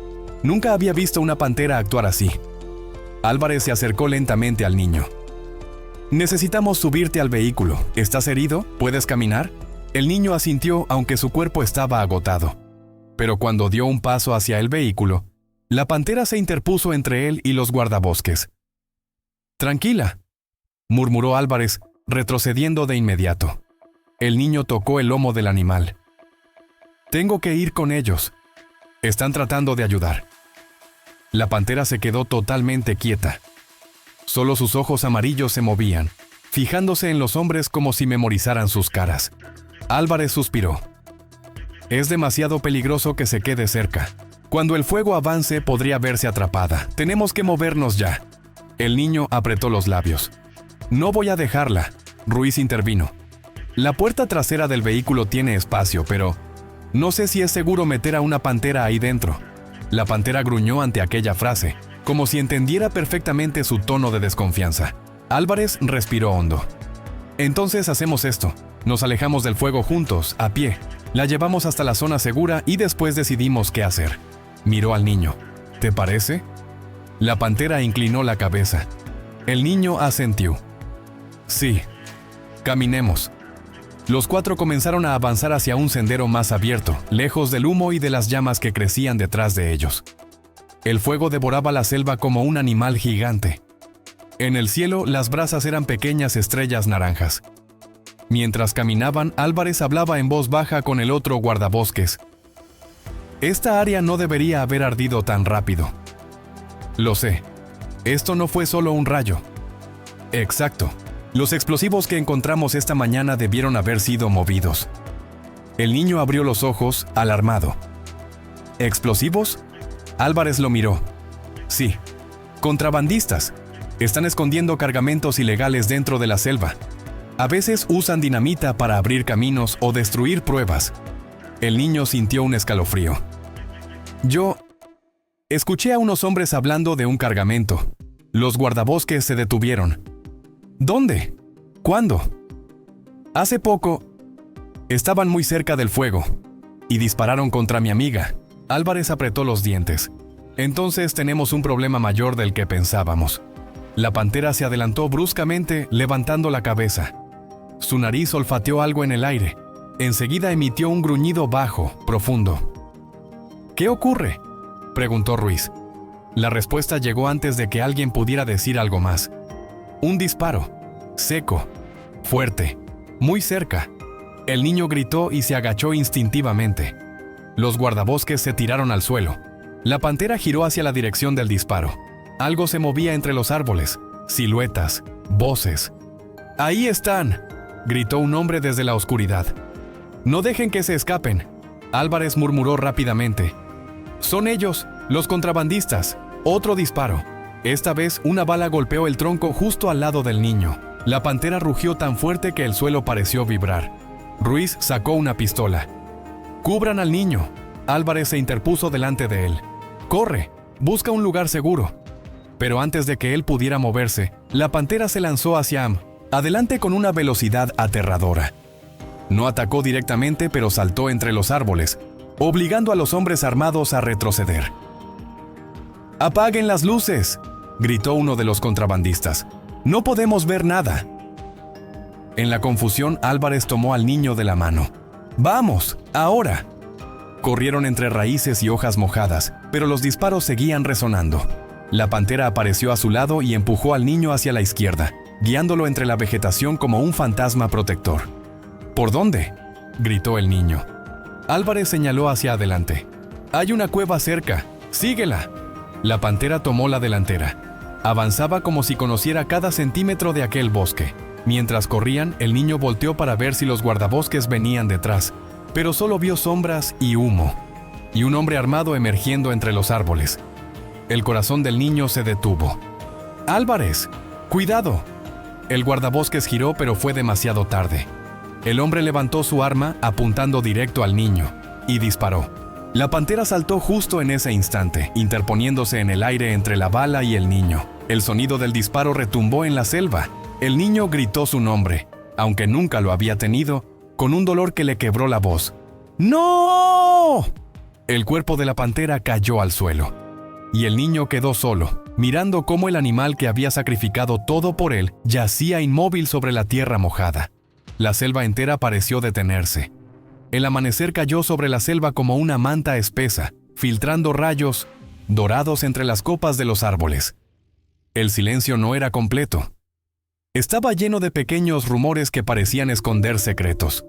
Nunca había visto una pantera actuar así. Álvarez se acercó lentamente al niño. Necesitamos subirte al vehículo. ¿Estás herido? ¿Puedes caminar? El niño asintió, aunque su cuerpo estaba agotado. Pero cuando dio un paso hacia el vehículo, la pantera se interpuso entre él y los guardabosques. Tranquila, murmuró Álvarez, retrocediendo de inmediato. El niño tocó el lomo del animal. Tengo que ir con ellos. Están tratando de ayudar. La pantera se quedó totalmente quieta. Solo sus ojos amarillos se movían, fijándose en los hombres como si memorizaran sus caras. Álvarez suspiró. Es demasiado peligroso que se quede cerca. Cuando el fuego avance podría verse atrapada. Tenemos que movernos ya. El niño apretó los labios. No voy a dejarla. Ruiz intervino. La puerta trasera del vehículo tiene espacio, pero no sé si es seguro meter a una pantera ahí dentro. La pantera gruñó ante aquella frase, como si entendiera perfectamente su tono de desconfianza. Álvarez respiró hondo. Entonces hacemos esto. Nos alejamos del fuego juntos, a pie. La llevamos hasta la zona segura y después decidimos qué hacer. Miró al niño. ¿Te parece? La pantera inclinó la cabeza. El niño asintió. Sí. Caminemos. Los cuatro comenzaron a avanzar hacia un sendero más abierto, lejos del humo y de las llamas que crecían detrás de ellos. El fuego devoraba la selva como un animal gigante. En el cielo, las brasas eran pequeñas estrellas naranjas. Mientras caminaban, Álvarez hablaba en voz baja con el otro guardabosques. Esta área no debería haber ardido tan rápido. Lo sé. Esto no fue solo un rayo. Exacto. Los explosivos que encontramos esta mañana debieron haber sido movidos. El niño abrió los ojos, alarmado. ¿Explosivos? Álvarez lo miró. Sí. Contrabandistas. Están escondiendo cargamentos ilegales dentro de la selva. A veces usan dinamita para abrir caminos o destruir pruebas. El niño sintió un escalofrío. Yo escuché a unos hombres hablando de un cargamento. Los guardabosques se detuvieron. ¿Dónde? ¿Cuándo? Hace poco. Estaban muy cerca del fuego y dispararon contra mi amiga. Álvarez apretó los dientes. Entonces tenemos un problema mayor del que pensábamos. La pantera se adelantó bruscamente, levantando la cabeza. Su nariz olfateó algo en el aire. Enseguida emitió un gruñido bajo, profundo. ¿Qué ocurre?, preguntó Ruiz. La respuesta llegó antes de que alguien pudiera decir algo más. Un disparo, seco, fuerte, muy cerca. El niño gritó y se agachó instintivamente. Los guardabosques se tiraron al suelo. La pantera giró hacia la dirección del disparo. Algo se movía entre los árboles, siluetas, voces. ¡Ahí están!, gritó un hombre desde la oscuridad. No dejen que se escapen. Álvarez murmuró rápidamente. Son ellos, los contrabandistas. Otro disparo. Esta vez una bala golpeó el tronco justo al lado del niño. La pantera rugió tan fuerte que el suelo pareció vibrar. Ruiz sacó una pistola. ¡Cubran al niño! Álvarez se interpuso delante de él. ¡Corre! Busca un lugar seguro. Pero antes de que él pudiera moverse, la pantera se lanzó hacia adelante con una velocidad aterradora. No atacó directamente, pero saltó entre los árboles, obligando a los hombres armados a retroceder. ¡Apaguen las luces!, gritó uno de los contrabandistas. ¡No podemos ver nada! En la confusión, Álvarez tomó al niño de la mano. ¡Vamos! ¡Ahora! Corrieron entre raíces y hojas mojadas, pero los disparos seguían resonando. La pantera apareció a su lado y empujó al niño hacia la izquierda, guiándolo entre la vegetación como un fantasma protector. ¿Por dónde?, gritó el niño. Álvarez señaló hacia adelante. Hay una cueva cerca. ¡Síguela! La pantera tomó la delantera. Avanzaba como si conociera cada centímetro de aquel bosque. Mientras corrían, el niño volteó para ver si los guardabosques venían detrás, pero solo vio sombras y humo, y un hombre armado emergiendo entre los árboles. El corazón del niño se detuvo. ¡Álvarez! ¡Cuidado! El guardabosques giró, pero fue demasiado tarde. El hombre levantó su arma, apuntando directo al niño, y disparó. La pantera saltó justo en ese instante, interponiéndose en el aire entre la bala y el niño. El sonido del disparo retumbó en la selva. El niño gritó su nombre, aunque nunca lo había tenido, con un dolor que le quebró la voz. ¡No! El cuerpo de la pantera cayó al suelo, y el niño quedó solo, mirando cómo el animal que había sacrificado todo por él yacía inmóvil sobre la tierra mojada. La selva entera pareció detenerse. El amanecer cayó sobre la selva como una manta espesa, filtrando rayos dorados entre las copas de los árboles. El silencio no era completo. Estaba lleno de pequeños rumores que parecían esconder secretos.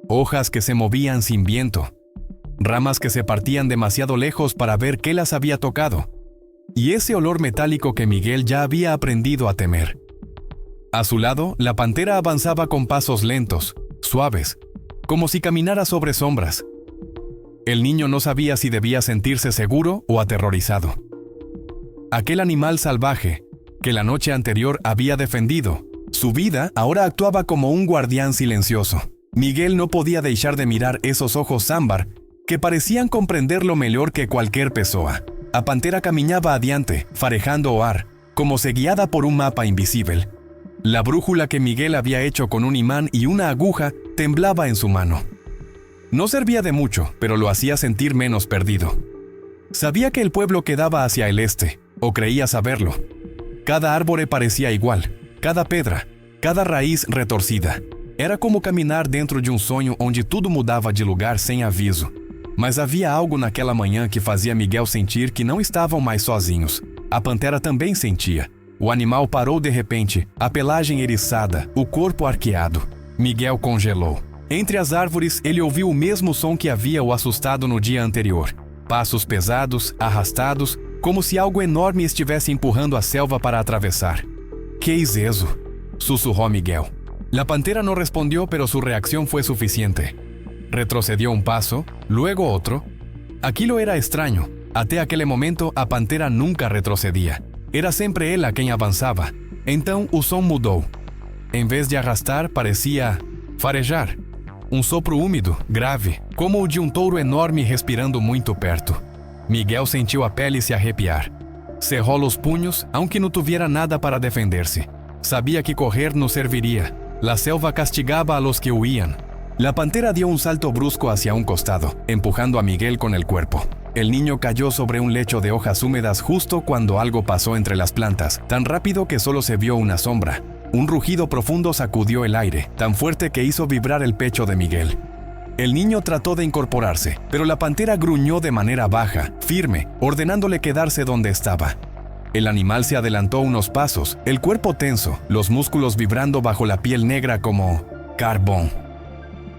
Hojas que se movían sin viento, ramas que se partían demasiado lejos para ver qué las había tocado, y ese olor metálico que Miguel ya había aprendido a temer. A su lado, la pantera avanzaba con pasos lentos, suaves, como si caminara sobre sombras. El niño no sabía si debía sentirse seguro o aterrorizado. Aquel animal salvaje, que la noche anterior había defendido su vida, ahora actuaba como un guardián silencioso. Miguel no podía dejar de mirar esos ojos ámbar que parecían comprenderlo mejor que cualquier pessoa. A pantera caminaba adiante, farejando o ar, como se guiada por un mapa invisible. La brújula que Miguel había hecho con un imán y una aguja temblaba en su mano. No servía de mucho, pero lo hacía sentir menos perdido. Sabía que el pueblo quedaba hacia el este, o creía saberlo. Cada árbol parecía igual, cada pedra, cada raíz retorcida. Era como caminar dentro de sonho onde tudo mudava de lugar sem aviso. Mas havia algo naquela manhã que fazia Miguel sentir que não estavam mais sozinhos. A pantera também sentia. O animal parou de repente, a pelagem eriçada, o corpo arqueado. Miguel congelou. Entre as árvores, ele ouviu o mesmo som que havia o assustado no dia anterior. Passos pesados, arrastados, como se algo enorme estivesse empurrando a selva para atravessar. «Que es eso?», sussurró Miguel. La pantera no respondió, pero su reacción fue suficiente. Retrocedió un paso, luego otro. Aquilo era extraño. Até aquele momento, a pantera nunca retrocedía. Era sempre ela quem avançava. Então, o som mudou. Em vez de arrastar, parecia farejar. Um sopro úmido, grave, como o de um touro enorme respirando muito perto. Miguel sentiu a pele se arrepiar. Cerrou os punhos, aunque não tuviera nada para defender-se. Sabia que correr não serviria. La selva castigaba a los que huían. La pantera dio un salto brusco hacia un costado, empujando a Miguel con el cuerpo. El niño cayó sobre un lecho de hojas húmedas justo cuando algo pasó entre las plantas, tan rápido que solo se vio una sombra. Un rugido profundo sacudió el aire, tan fuerte que hizo vibrar el pecho de Miguel. El niño trató de incorporarse, pero la pantera gruñó de manera baja, firme, ordenándole quedarse donde estaba. El animal se adelantó unos pasos, el cuerpo tenso, los músculos vibrando bajo la piel negra como carbón.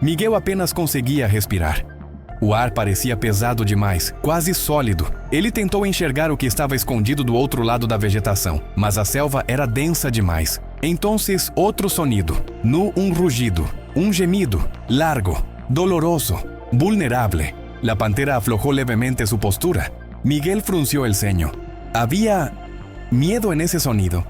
Miguel apenas conseguia respirar. O ar parecia pesado demais, quase sólido. Ele tentou enxergar o que estava escondido do outro lado da vegetação, mas a selva era densa demais. Entonces, outro sonido, um rugido, um gemido, largo, doloroso, vulnerable. La pantera aflojó levemente su postura. Miguel frunció el ceño. Había miedo en ese sonido.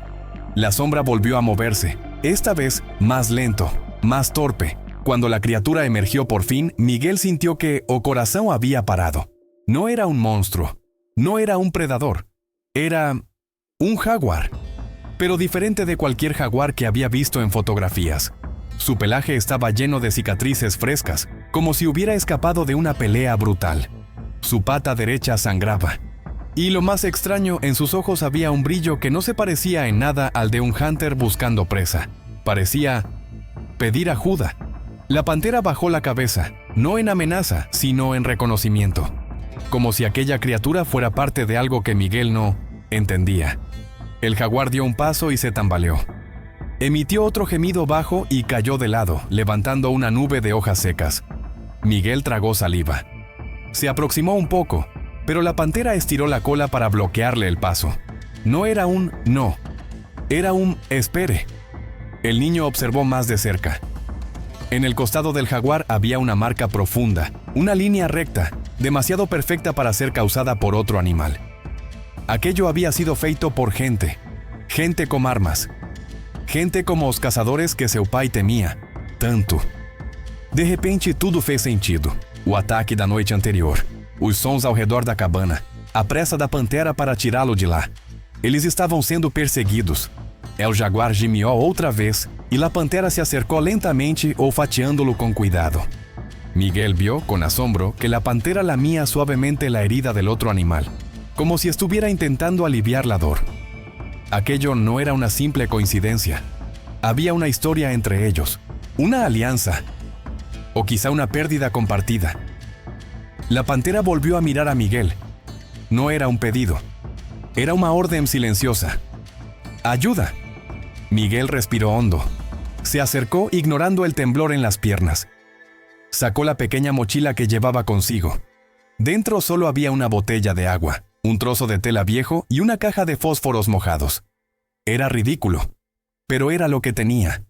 La sombra volvió a moverse, esta vez más lento, más torpe. Cuando la criatura emergió por fin, Miguel sintió que o corazón había parado. No era un monstruo, no era un predador, era un jaguar, pero diferente de cualquier jaguar que había visto en fotografías. Su pelaje estaba lleno de cicatrices frescas, como si hubiera escapado de una pelea brutal. Su pata derecha sangraba. Y lo más extraño, en sus ojos había un brillo que no se parecía en nada al de un hunter buscando presa. Parecía pedir ayuda. La pantera bajó la cabeza, no en amenaza, sino en reconocimiento. Como si aquella criatura fuera parte de algo que Miguel no entendía. El jaguar dio un paso y se tambaleó. Emitió otro gemido bajo y cayó de lado, levantando una nube de hojas secas. Miguel tragó saliva. Se aproximó un poco, pero la pantera estiró la cola para bloquearle el paso. No era un no, era un espere. El niño observó más de cerca. En el costado del jaguar había una marca profunda, una línea recta, demasiado perfecta para ser causada por otro animal. Aquello había sido feito por gente con armas, gente como os caçadores que seu pai temia tanto. De repente tudo fez sentido. O ataque da noite anterior, os sons ao redor da cabana, a pressa da pantera para tirá-lo de lá. Eles estavam sendo perseguidos. El jaguar gimió outra vez e la pantera se acercou lentamente, olfateando-lo com cuidado. Miguel vio, con asombro, que la pantera lamía suavemente la herida del otro animal, como si estuviera intentando aliviar la dor. Aquello no era una simple coincidencia. Había una historia entre ellos, una alianza, o quizá una pérdida compartida. La pantera volvió a mirar a Miguel. No era un pedido, era una orden silenciosa. ¡Ayuda! Miguel respiró hondo. Se acercó ignorando el temblor en las piernas. Sacó la pequeña mochila que llevaba consigo. Dentro solo había una botella de agua, un trozo de tela viejo y una caja de fósforos mojados. Era ridículo, pero era lo que tenía.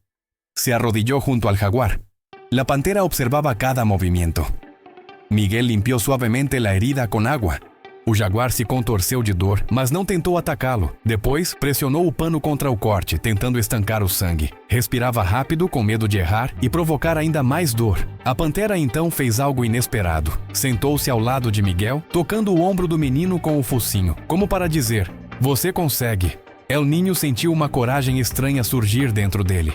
Se arrodilló junto al jaguar. La pantera observaba cada movimiento. Miguel limpiou suavemente la herida com água. O jaguar se contorceu de dor, mas não tentou atacá-lo. Depois, pressionou o pano contra o corte, tentando estancar o sangue. Respirava rápido, com medo de errar e provocar ainda mais dor. A pantera então fez algo inesperado. Sentou-se ao lado de Miguel, tocando o ombro do menino com o focinho, como para dizer: "Você consegue." El Niño sentiu uma coragem estranha surgir dentro dele.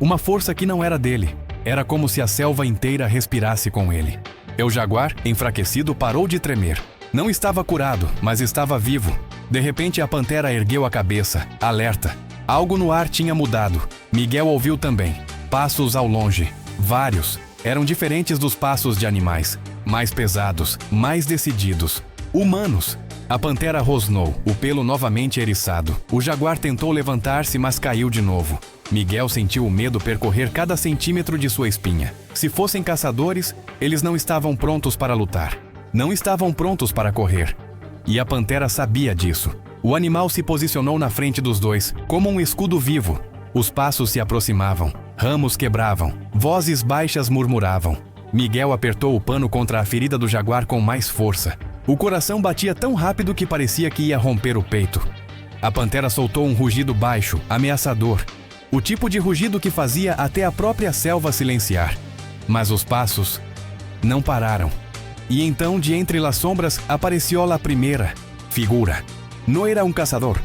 Uma força que não era dele. Era como se a selva inteira respirasse com ele. El jaguar, enfraquecido, parou de tremer. Não estava curado, mas estava vivo. De repente, a pantera ergueu a cabeça, alerta. Algo no ar tinha mudado. Miguel ouviu também. Passos ao longe. Vários. Eram diferentes dos passos de animais. Mais pesados, mais decididos. Humanos. A pantera rosnou, o pelo novamente eriçado. O jaguar tentou levantar-se, mas caiu de novo. Miguel sentiu o medo percorrer cada centímetro de sua espinha. Se fossem caçadores, eles não estavam prontos para lutar. Não estavam prontos para correr. E a pantera sabia disso. O animal se posicionou na frente dos dois, como um escudo vivo. Os passos se aproximavam, ramos quebravam, vozes baixas murmuravam. Miguel apertou o pano contra a ferida do jaguar com mais força. O coração batia tão rápido que parecia que ia romper o peito. A pantera soltou um rugido baixo, ameaçador. O tipo de rugido que fazia até a própria selva silenciar. Mas os passos não pararam. E então, de entre as sombras, apareció a primeira figura. Não era um caçador.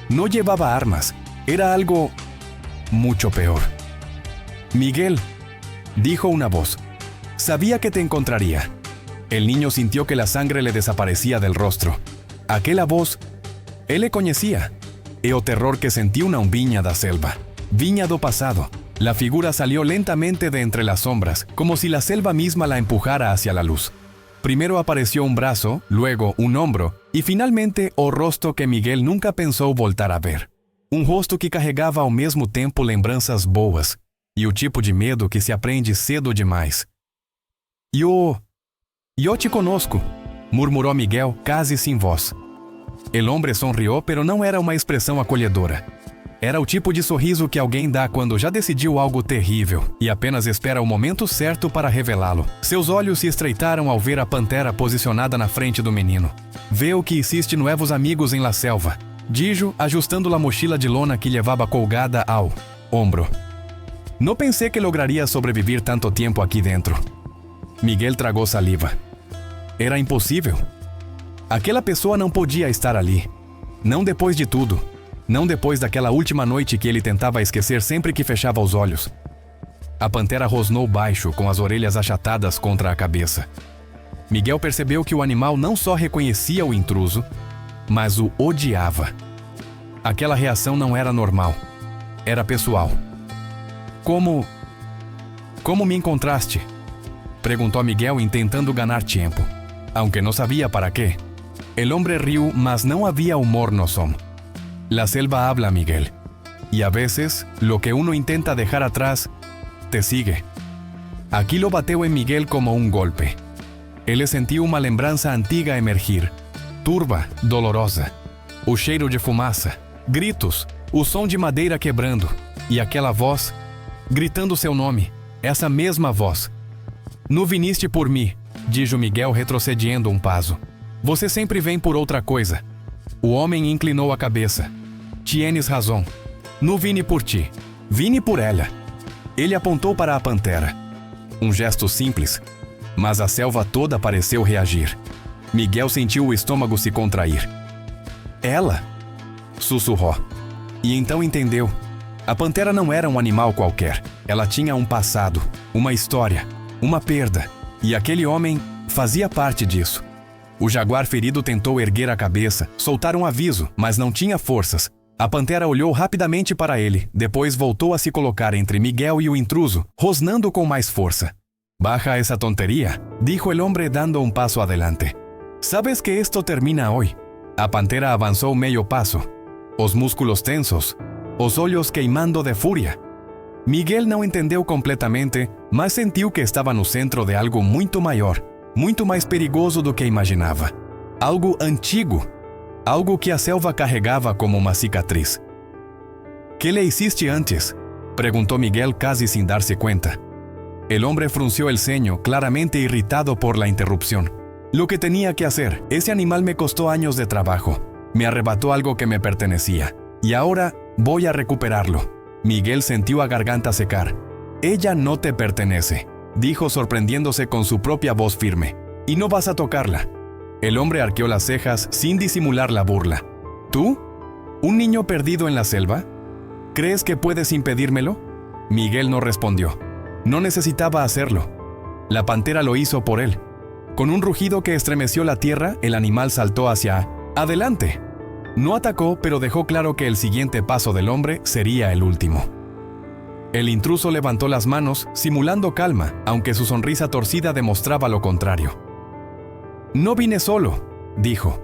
Não levava armas. Era algo mucho peor. Miguel, dijo una voz. Sabía que te encontraría. El niño sintió que la sangre le desaparecía del rostro. Aquela voz, él le conhecía. E o terror que sentiu não vinha da selva. Vinha do pasado. La figura salió lentamente de entre las sombras, como si la selva misma la empujara hacia la luz. Primero apareció un brazo, luego un hombro, y finalmente o rosto que Miguel nunca pensou voltar a ver. Um rosto que carregava ao mesmo tempo lembranças boas, e o tipo de medo que se aprende cedo demais. Yo te conosco, murmurou Miguel, quase sem voz. El hombre sonrió, pero não era uma expressão acolhedora. Era o tipo de sorriso que alguém dá quando já decidiu algo terrível e apenas espera o momento certo para revelá-lo. Seus olhos se estreitaram ao ver a pantera posicionada na frente do menino. Veo que existe novos amigos em la selva, dijo, ajustando a mochila de lona que levava colgada ao ombro. Não pensei que lograria sobreviver tanto tempo aqui dentro. Miguel tragou saliva. Era impossível. Aquela pessoa não podia estar ali. Não depois de tudo. Não depois daquela última noite que ele tentava esquecer sempre que fechava os olhos. A pantera rosnou baixo, com as orelhas achatadas contra a cabeça. Miguel percebeu que o animal não só reconhecia o intruso, mas o odiava. Aquela reação não era normal. Era pessoal. Como me encontraste? Preguntou Miguel, tentando ganhar tempo. Aunque não sabia para quê. El hombre riu, mas não havia humor no som. La selva habla, Miguel. Y a veces, lo que uno intenta dejar atrás, te sigue. Aquilo bateu en Miguel como un golpe. Ele sentiu uma lembrança antiga emergir. Turva, dolorosa. O cheiro de fumaça. Gritos. O som de madeira quebrando. E aquela voz, gritando seu nome. Essa mesma voz. "Nu viniste por mim", dijo Miguel, retrocedendo um passo. "Você sempre vem por outra coisa." O homem inclinou a cabeça. "Tienes razão. Não vine por ti. Vine por ela." Ele apontou para a pantera. Um gesto simples, mas a selva toda pareceu reagir. Miguel sentiu o estômago se contrair. "Ela?" sussurrou. E então entendeu. A pantera não era um animal qualquer. Ela tinha um passado, uma história, uma perda. E aquele homem fazia parte disso. O jaguar ferido tentou erguer a cabeça, soltar um aviso, mas não tinha forças. A pantera olhou rapidamente para ele, depois voltou a se colocar entre Miguel e o intruso, rosnando com mais força. «Baja essa tonteria», dijo el hombre dando un paso adelante. «Sabes que esto termina hoy». A pantera avançou meio passo, os músculos tensos, os olhos queimando de fúria. Miguel não entendeu completamente, mas sentiu que estava no centro de algo muito maior, muito mais perigoso do que imaginava. Algo antigo, algo que a selva carregava como uma cicatriz. «¿Qué le hiciste antes?», preguntó Miguel casi sin darse cuenta. El hombre frunció el ceño, claramente irritado por la interrupción. «Lo que tenía que hacer. Ese animal me costó años de trabajo. Me arrebató algo que me pertenecía. Y ahora voy a recuperarlo». Miguel sintió a garganta secar. «Ella no te pertenece», dijo sorprendiéndose con su propia voz firme. «Y no vas a tocarla». El hombre arqueó las cejas sin disimular la burla. «¿Tú? ¿Un niño perdido en la selva? ¿Crees que puedes impedírmelo?». Miguel no respondió. No necesitaba hacerlo. La pantera lo hizo por él. Con un rugido que estremeció la tierra, el animal saltó hacia adelante. No atacó, pero dejó claro que el siguiente paso del hombre sería el último. El intruso levantó las manos, simulando calma, aunque su sonrisa torcida demostraba lo contrario. «No vine solo», dijo.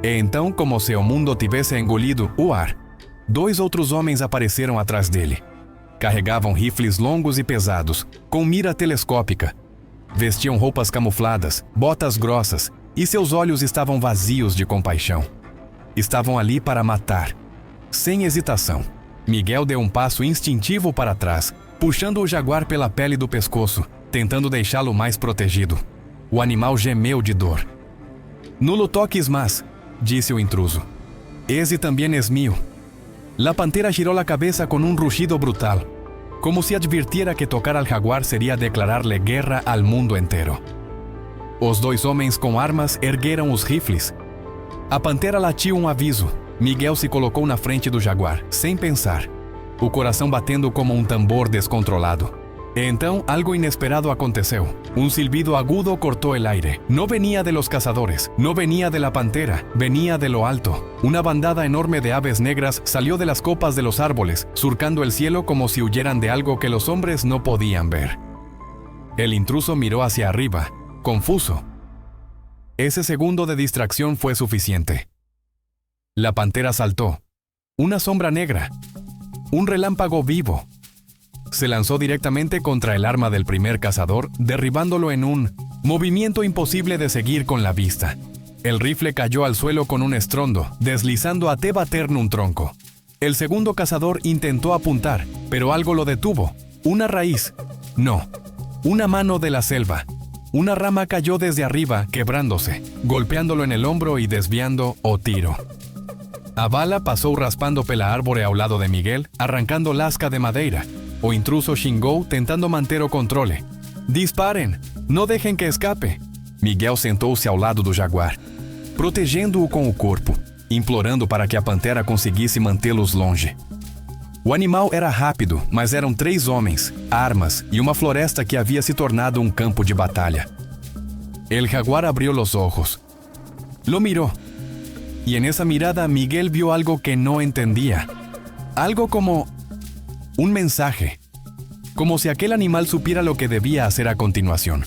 E então, como se o mundo tivesse engolido o ar, 2 outros homens apareceram atrás dele. Carregavam rifles longos e pesados, com mira telescópica. Vestiam roupas camufladas, botas grossas, e seus olhos estavam vazios de compaixão. Estavam ali para matar, sem hesitação. Miguel deu um passo instintivo para trás, puxando o jaguar pela pele do pescoço, tentando deixá-lo mais protegido. O animal gemeu de dor. «No lo toques más», disse o intruso. «Ese también es mío». La pantera giró la cabeza con un rugido brutal, como si advirtiera que tocar al jaguar sería declararle guerra al mundo entero. Os 2 homens com armas ergueram os rifles. A pantera latiu um aviso. Miguel se colocou na frente do jaguar, sem pensar, o coração batendo como um tambor descontrolado. E então, algo inesperado aconteceu. Un silbido agudo cortó el aire. No venía de los cazadores, no venía de la pantera, venía de lo alto. Una bandada enorme de aves negras salió de las copas de los árboles, surcando el cielo como si huyeran de algo que los hombres no podían ver. El intruso miró hacia arriba, confuso. Ese segundo de distracción fue suficiente. La pantera saltó. Una sombra negra. Un relámpago vivo. Se lanzó directamente contra el arma del primer cazador, derribándolo en un movimiento imposible de seguir con la vista. El rifle cayó al suelo con un estrondo, deslizando a bater un tronco. El segundo cazador intentó apuntar, pero algo lo detuvo. Una raíz. No. Una mano de la selva. Una rama cayó desde arriba, quebrándose, golpeándolo en el hombro y desviando o tiro. A bala pasó raspando pela árvore ao lado de Miguel, arrancando lasca de madeira. O intruso xingou, tentando manter o controle. «Disparem! Não deixem que escape!» Miguel sentou-se ao lado do jaguar, protegendo-o com o corpo, implorando para que a pantera conseguisse mantê-los longe. O animal era rápido, mas eram 3 homens, armas e uma floresta que havia se tornado um campo de batalha. El jaguar abrió los ojos. Lo miró. Y en esa mirada Miguel vio algo que no entendía. Algo como un mensaje. Como si aquel animal supiera lo que debía hacer a continuación.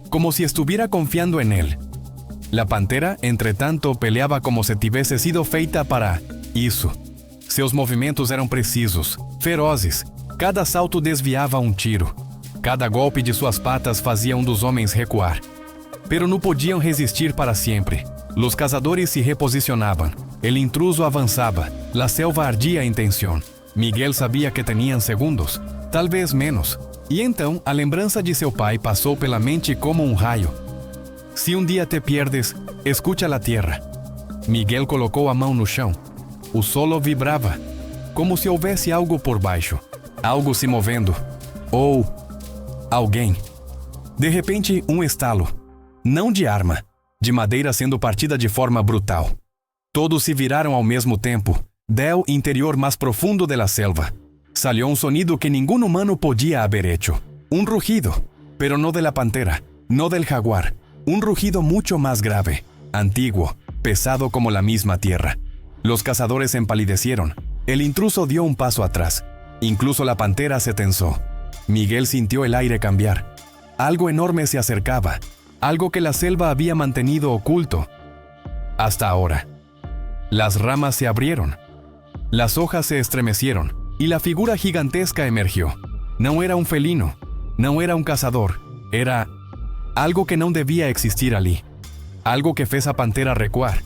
Como si estuviera confiando en él. La pantera, entre tanto, peleaba como se tivesse sido feita para isso. Seus movimentos eram precisos, ferozes. Cada salto desviava um tiro. Cada golpe de suas patas fazia dos homens recuar. Pero não podiam resistir para sempre. Los cazadores se reposicionavam. El intruso avançava. La selva ardia em tensão. Miguel sabia que tinham segundos, talvez menos. E então, a lembrança de seu pai passou pela mente como um raio. Se dia te pierdes, escucha la tierra. Miguel colocou a mão no chão. O solo vibrava, como se houvesse algo por baixo. Algo se movendo. Ou alguém. De repente, estalo. Não de arma, de madeira sendo partida de forma brutal. Todos se viraram ao mesmo tempo. Del interior más profundo de la selva. Salió un sonido que ningún humano podía haber hecho. Un rugido, pero no de la pantera. No del jaguar, un rugido mucho más grave, antiguo, pesado como la misma tierra. Los cazadores empalidecieron. El intruso dio un paso atrás. Incluso la pantera se tensó. Miguel sintió el aire cambiar. Algo enorme se acercaba, algo que la selva había mantenido oculto. Hasta ahora. Las ramas se abrieron. Las hojas se estremecieron y la figura gigantesca emergió. No era un felino, no era un cazador, era algo que não devia existir ali. Algo que fez a pantera recuar.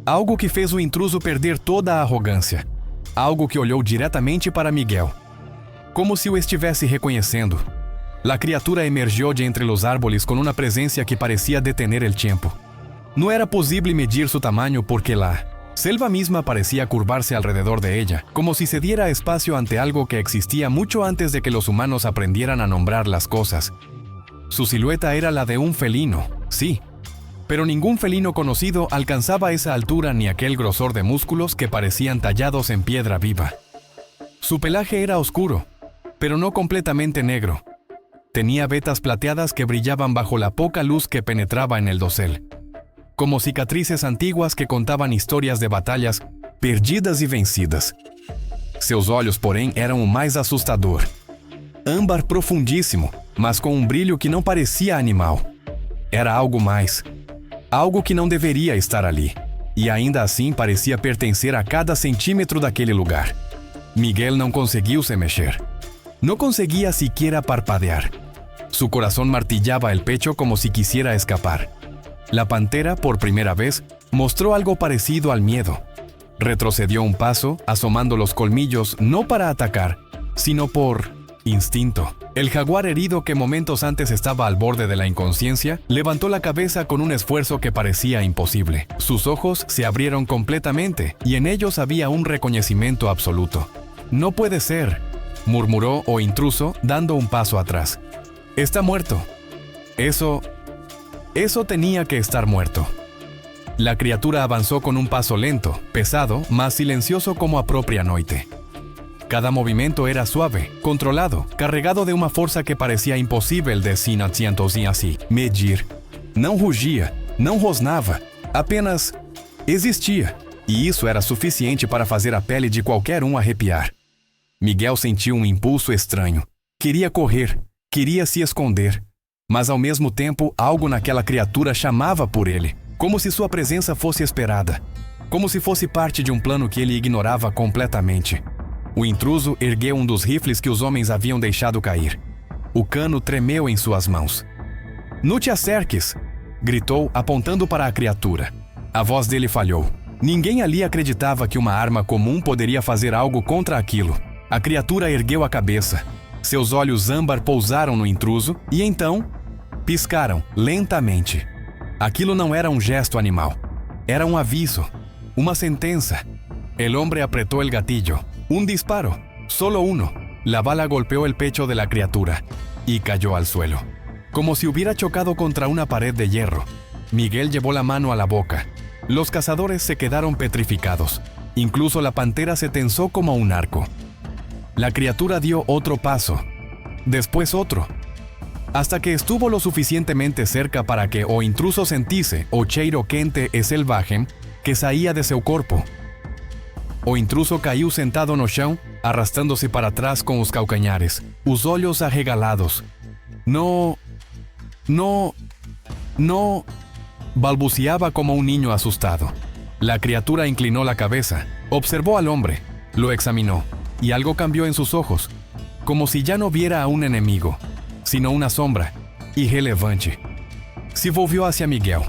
Algo que fez o intruso perder toda a arrogância. Algo que olhou diretamente para Miguel, como se o estivesse reconhecendo. La criatura emergió de entre los árboles con una presencia que parecía detener el tiempo. No era posible medir su tamaño porque la selva misma parecía curvarse alrededor de ella, como si se diera espacio ante algo que existía mucho antes de que los humanos aprendieran a nombrar las cosas. Su silueta era la de un felino, sí, pero ningún felino conocido alcanzaba esa altura ni aquel grosor de músculos que parecían tallados en piedra viva. Su pelaje era oscuro, pero no completamente negro. Tenía vetas plateadas que brillaban bajo la poca luz que penetraba en el dosel, como cicatrices antiguas que contaban historias de batalhas perdidas e vencidas. Seus olhos, porém, eram o mais assustador. Âmbar profundíssimo, mas com um brilho que não parecia animal. Era algo mais. Algo que não deveria estar ali. E ainda assim parecia pertencer a cada centímetro daquele lugar. Miguel não conseguiu se mexer. No conseguía siquiera parpadear. Su corazón martillaba el pecho como si quisiera escapar. La pantera, por primera vez, mostró algo parecido al miedo. Retrocedió un paso, asomando los colmillos no para atacar, sino por instinto. El jaguar herido que momentos antes estaba al borde de la inconsciencia, levantó la cabeza con un esfuerzo que parecía imposible. Sus ojos se abrieron completamente y en ellos había un reconocimiento absoluto. «No puede ser», murmuró o intruso, dando un paso atrás. «Está muerto. Eso tenía que estar muerto». La criatura avanzó con un paso lento, pesado, mas silencioso como a propia noite. Cada movimiento era suave, controlado, carregado de uma força que parecia impossível de assim medir. Não rugia, não rosnava, apenas existia, e isso era suficiente para fazer a pele de qualquer um arrepiar. Miguel sentiu um impulso estranho. Queria correr, queria se esconder, mas ao mesmo tempo algo naquela criatura chamava por ele, como se sua presença fosse esperada, como se fosse parte de um plano que ele ignorava completamente. O intruso ergueu um dos rifles que os homens haviam deixado cair. O cano tremeu em suas mãos. «Não te acerques!» gritou, apontando para a criatura. A voz dele falhou. Ninguém ali acreditava que uma arma comum poderia fazer algo contra aquilo. A criatura ergueu a cabeça. Seus olhos âmbar pousaram no intruso e então piscaram lentamente. Aquilo não era um gesto animal. Era um aviso. Uma sentença. El hombre apretó el gatillo. Un disparo, solo uno. La bala golpeó el pecho de la criatura y cayó al suelo, como si hubiera chocado contra una pared de hierro. Miguel llevó la mano a la boca. Los cazadores se quedaron petrificados. Incluso la pantera se tensó como un arco. La criatura dio otro paso, después otro, hasta que estuvo lo suficientemente cerca para que o intruso sentisse o cheiro quente e selvagem que saía de seu corpo. O intruso caiu sentado no chão, arrastando-se para trás com os calcanhares, os olhos arregalados. No, balbuceaba como un niño asustado. La criatura inclinó la cabeza, observó al hombre, lo examinó, y algo cambió en sus ojos, como si ya no viera a un enemigo, sino una sombra, irrelevante. Se volvió hacia Miguel.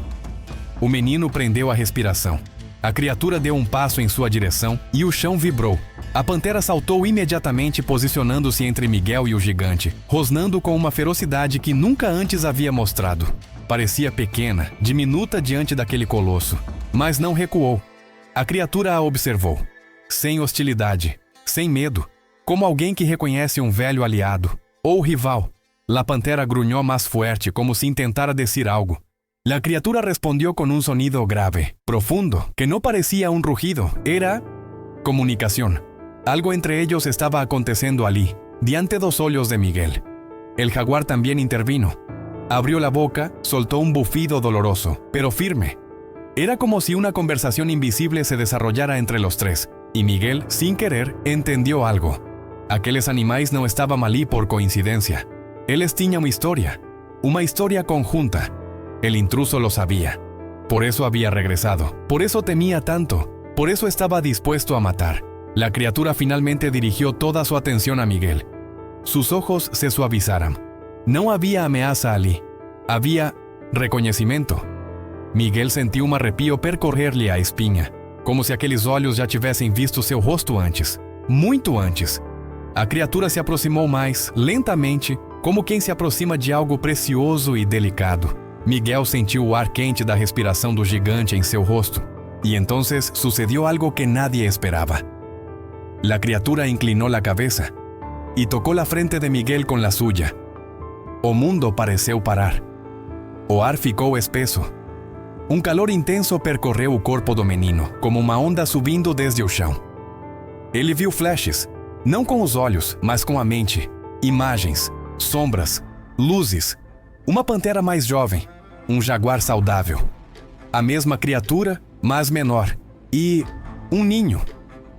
O menino prendeu a respiração. A criatura deu um passo em sua direção e o chão vibrou. A pantera saltou imediatamente, posicionando-se entre Miguel e o gigante, rosnando com uma ferocidade que nunca antes havia mostrado. Parecia pequena, diminuta diante daquele colosso, mas não recuou. A criatura a observou, sem hostilidade, sem medo, como alguém que reconhece um velho aliado, ou rival. La pantera gruñó más fuerte, como si intentara decir algo. La criatura respondió con un sonido grave, profundo, que no parecía un rugido, era comunicación. Algo entre ellos estaba acontecendo ali, diante dos olhos de Miguel. El jaguar también intervino. Abrió la boca, soltó un bufido doloroso, pero firme. Era como si una conversación invisible se desarrollara entre los tres, y Miguel, sin querer, entendió algo. Aqueles animais não estavam ali por coincidencia. Eles tinham uma história conjunta. El intruso lo sabía. Por eso había regresado. Por eso temía tanto. Por eso estaba dispuesto a matar. La criatura finalmente dirigió toda su atención a Miguel. Sus ojos se suavizaram. Não havia ameaça ali. Havia reconhecimento. Miguel sentiu um arrepio percorrer-lhe a espinha, como se aqueles olhos já tivessem visto seu rosto antes. Muito antes. A criatura se aproximou mais, lentamente, como quem se aproxima de algo precioso e delicado. Miguel sentiu o ar quente da respiração do gigante em seu rosto. E então sucedió algo que nadie esperaba. La criatura inclinó la cabeza y tocó la frente de Miguel con la suya. O mundo pareceu parar. O ar ficou espesso. Um calor intenso percorreu o corpo do menino, como uma onda subindo desde o chão. Ele viu flashes, não com os olhos, mas com a mente. Imagens, sombras, luzes. Uma pantera mais jovem, um jaguar saudável. A mesma criatura, mas menor. E um ninho.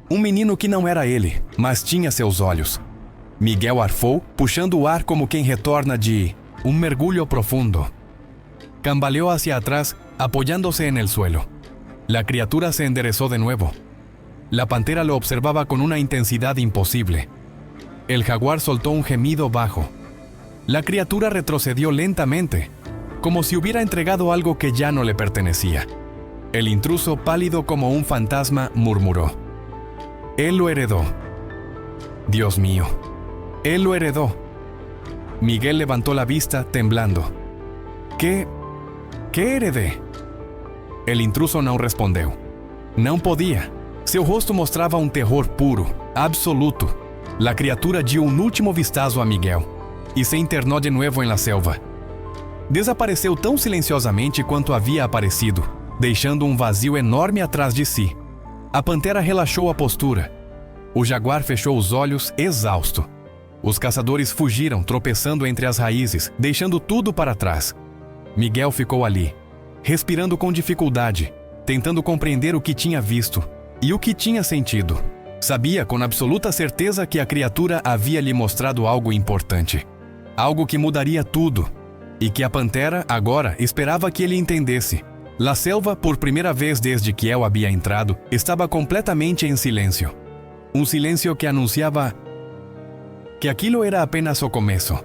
Um menino que não era ele, mas tinha seus olhos. Miguel arfou, puxando o ar como quem retorna de um mergulho profundo. Cambaleó hacia atrás, apoyándose en el suelo. La criatura se enderezó de nuevo. La pantera lo observaba con una intensidad imposible. El jaguar soltó un gemido bajo. La criatura retrocedió lentamente, como si hubiera entregado algo que ya no le pertenecía. El intruso, pálido como un fantasma, murmuró: «Él lo heredó. Dios mío, él lo heredó». Miguel levantó la vista, temblando. ¿Qué heredé? El intruso não respondeu. Não podia. Seu rosto mostrava um terror puro, absoluto. La criatura dio um último vistazo a Miguel e se internou de novo en la selva. Desapareceu tão silenciosamente quanto havia aparecido, deixando um vazio enorme atrás de si. A pantera relaxou a postura. O jaguar fechou os olhos, exausto. Os caçadores fugiram, tropeçando entre as raízes, deixando tudo para trás. Miguel ficou ali, respirando com dificuldade, tentando compreender o que tinha visto e o que tinha sentido. Sabia com absoluta certeza que a criatura havia lhe mostrado algo importante. Algo que mudaria tudo. E que a pantera, agora, esperava que ele entendesse. La selva, por primeira vez desde que El havia entrado, estava completamente em silêncio. Um silêncio que anunciava que aquilo era apenas o começo.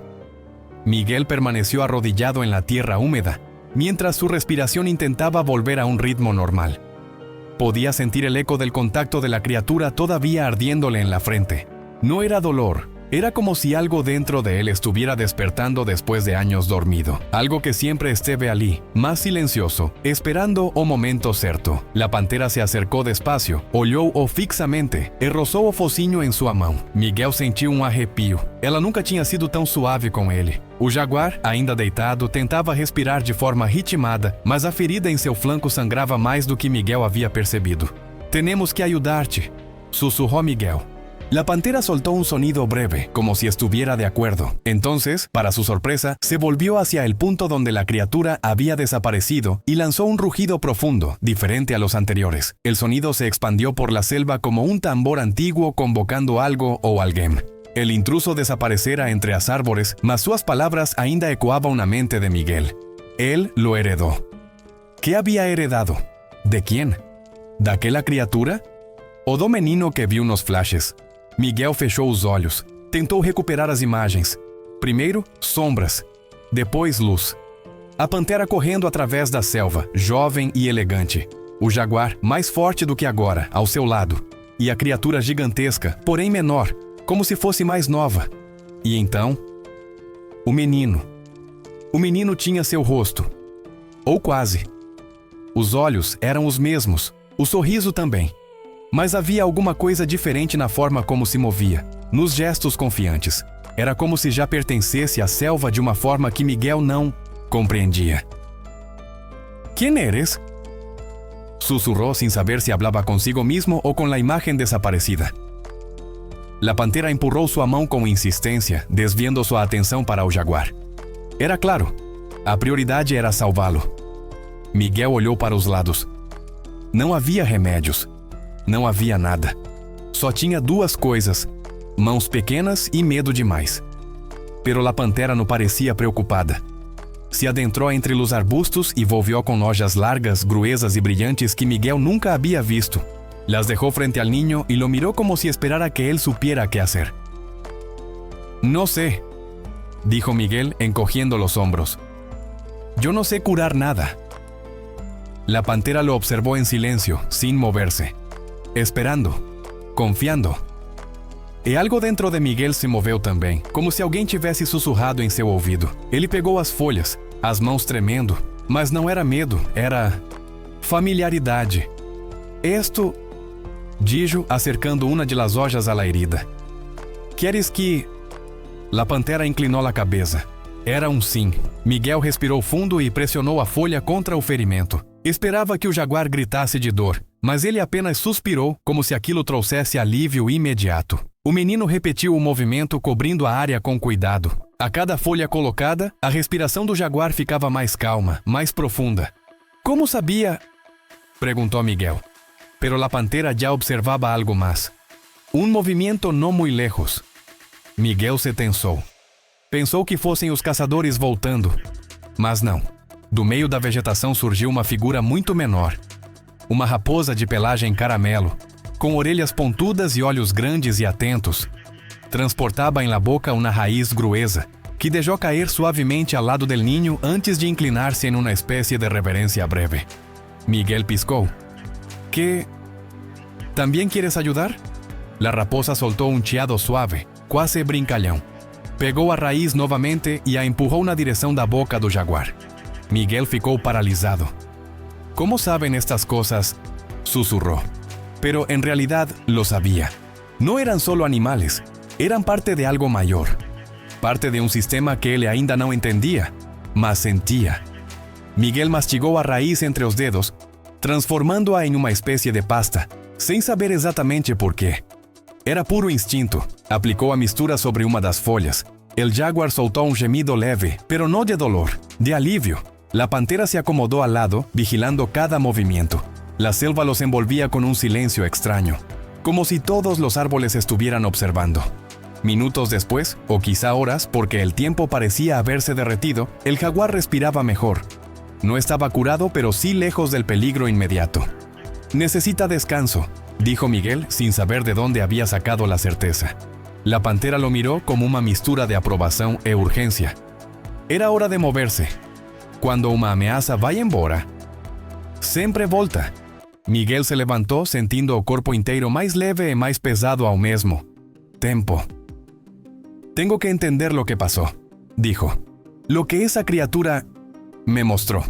Miguel permaneció arrodillado en la tierra húmeda, mientras su respiración intentaba volver a un ritmo normal. Podía sentir el eco del contacto de la criatura todavía ardiéndole en la frente. No era dolor, era como si algo dentro de él estuviera despertando después de años dormido. Algo que siempre esteve ali, más silencioso, esperando o momento certo. La pantera se acercou despacio, olhou-o fixamente e rozou o focinho em sua mão. Miguel sentiu um arrepio. Ela nunca tinha sido tão suave com ele. O jaguar, ainda deitado, tentava respirar de forma ritmada, mas a ferida em seu flanco sangrava mais do que Miguel havia percebido. «Tenemos que ayudarte», sussurró Miguel. La pantera soltó un sonido breve, como si estuviera de acuerdo. Entonces, para su sorpresa, se volvió hacia el punto donde la criatura había desaparecido y lanzó un rugido profundo, diferente a los anteriores. El sonido se expandió por la selva como un tambor antiguo convocando algo o alguém. El intruso desaparecera entre as árvores, mas suas palabras ainda ecoavam na mente de Miguel. Él lo heredó. ¿Qué había heredado? ¿De quién? ¿Daquela criatura? O do menino que viu nos flashes? Miguel fechou os olhos. Tentou recuperar as imagens. Primeiro, sombras. Depois, luz. A pantera correndo através da selva, jovem e elegante. O jaguar, mais forte do que agora, ao seu lado. E a criatura gigantesca, porém menor, como se fosse mais nova. E então, o menino. O menino tinha seu rosto. Ou quase. Os olhos eram os mesmos, o sorriso também. Mas havia alguma coisa diferente na forma como se movia, nos gestos confiantes. Era como se já pertencesse à selva de uma forma que Miguel não compreendia. ¿Quién eres? Susurró sin saber si hablaba consigo mismo o con la imagen desaparecida. La pantera empurrou sua mão com insistência, desviando sua atenção para o jaguar. Era claro, A prioridade era salvá-lo. Miguel olhou para os lados. Não havia remédios. Não havia nada. Só tinha duas coisas: mãos pequenas e medo demais. Pero la pantera não parecia preocupada. Se adentrou entre os arbustos e volvió com lojas largas, gruesas y brillantes que Miguel nunca había visto. Las dejó frente al niño y lo miró como si esperara que él supiera qué hacer. No sé, dijo Miguel encogiendo los hombros. Yo no sé curar nada. La pantera lo observó en silencio, sin moverse, esperando, confiando. E algo dentro de Miguel se moveu também, como se alguém tivesse sussurrado em seu ouvido. Ele pegou as folhas, as mãos tremendo, mas não era medo, era familiaridade. Esto, dijo, acercando uma de las hojas a la herida. Queres que... La pantera inclinou a cabeça. Era um sim. Miguel respirou fundo e pressionou a folha contra o ferimento. Esperava que o jaguar gritasse de dor, mas ele apenas suspirou, como se aquilo trouxesse alívio imediato. O menino repetiu o movimento, cobrindo a área com cuidado. A cada folha colocada, a respiração do jaguar ficava mais calma, mais profunda. Como sabia? Perguntou Miguel. Pero la pantera já observava algo mais. Um movimento não muito lejos. Miguel se tensou. Pensou que fossem os caçadores voltando. Mas não. Do meio da vegetação surgiu uma figura muito menor. Uma raposa de pelagem caramelo, com orelhas pontudas e olhos grandes e atentos. Transportava em la boca uma raiz gruesa, que deixou cair suavemente ao lado del niño antes de inclinar-se em uma espécie de reverência breve. Miguel piscou. ¿Qué? ¿También quieres ayudar? La raposa soltou um chiado suave, quase brincalhão. Pegou a raiz novamente e a empurrou na direção da boca do jaguar. Miguel ficou paralisado. ¿Cómo saben estas cosas? Susurró. Pero en realidad lo sabía. No eran solo animales, eran parte de algo mayor. Parte de un sistema que ele ainda não entendia, mas sentia. Miguel mastigou a raiz entre os dedos, transformando-a em uma espécie de pasta, sem saber exatamente por quê. Era puro instinto. Aplicou a mistura sobre uma das folhas. El jaguar soltou um gemido leve, pero no de dolor, de alívio. La pantera se acomodó al lado, vigilando cada movimiento. La selva los envolvía con un silencio extraño, como si todos los árboles estuvieran observando. Minutos después, o quizá horas, porque el tiempo parecía haberse derretido, el jaguar respiraba mejor. No estaba curado, pero sí lejos del peligro inmediato. Necesita descanso, dijo Miguel, sin saber de dónde había sacado la certeza. La pantera lo miró como una mistura de aprobação e urgência. Era hora de moverse. Quando uma ameaça vai embora, sempre volta. Miguel se levantou, sentindo o corpo inteiro mais leve e mais pesado ao mesmo tempo. Tengo que entender lo que pasó, dijo. Lo que esa criatura me mostró.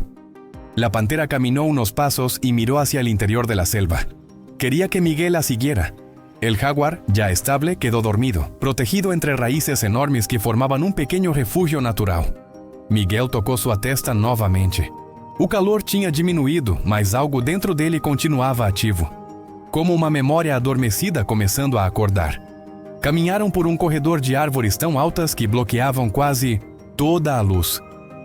La pantera caminó unos pasos y miró hacia el interior de la selva. Quería que Miguel la siguiera. El jaguar, ya estable, quedó dormido, protegido entre raíces enormes que formaban un pequeño refugio natural. Miguel tocou sua testa novamente. O calor tinha diminuído, mas algo dentro dele continuava ativo. Como uma memória adormecida começando a acordar. Caminharam por um corredor de árvores tão altas que bloqueavam quase toda a luz.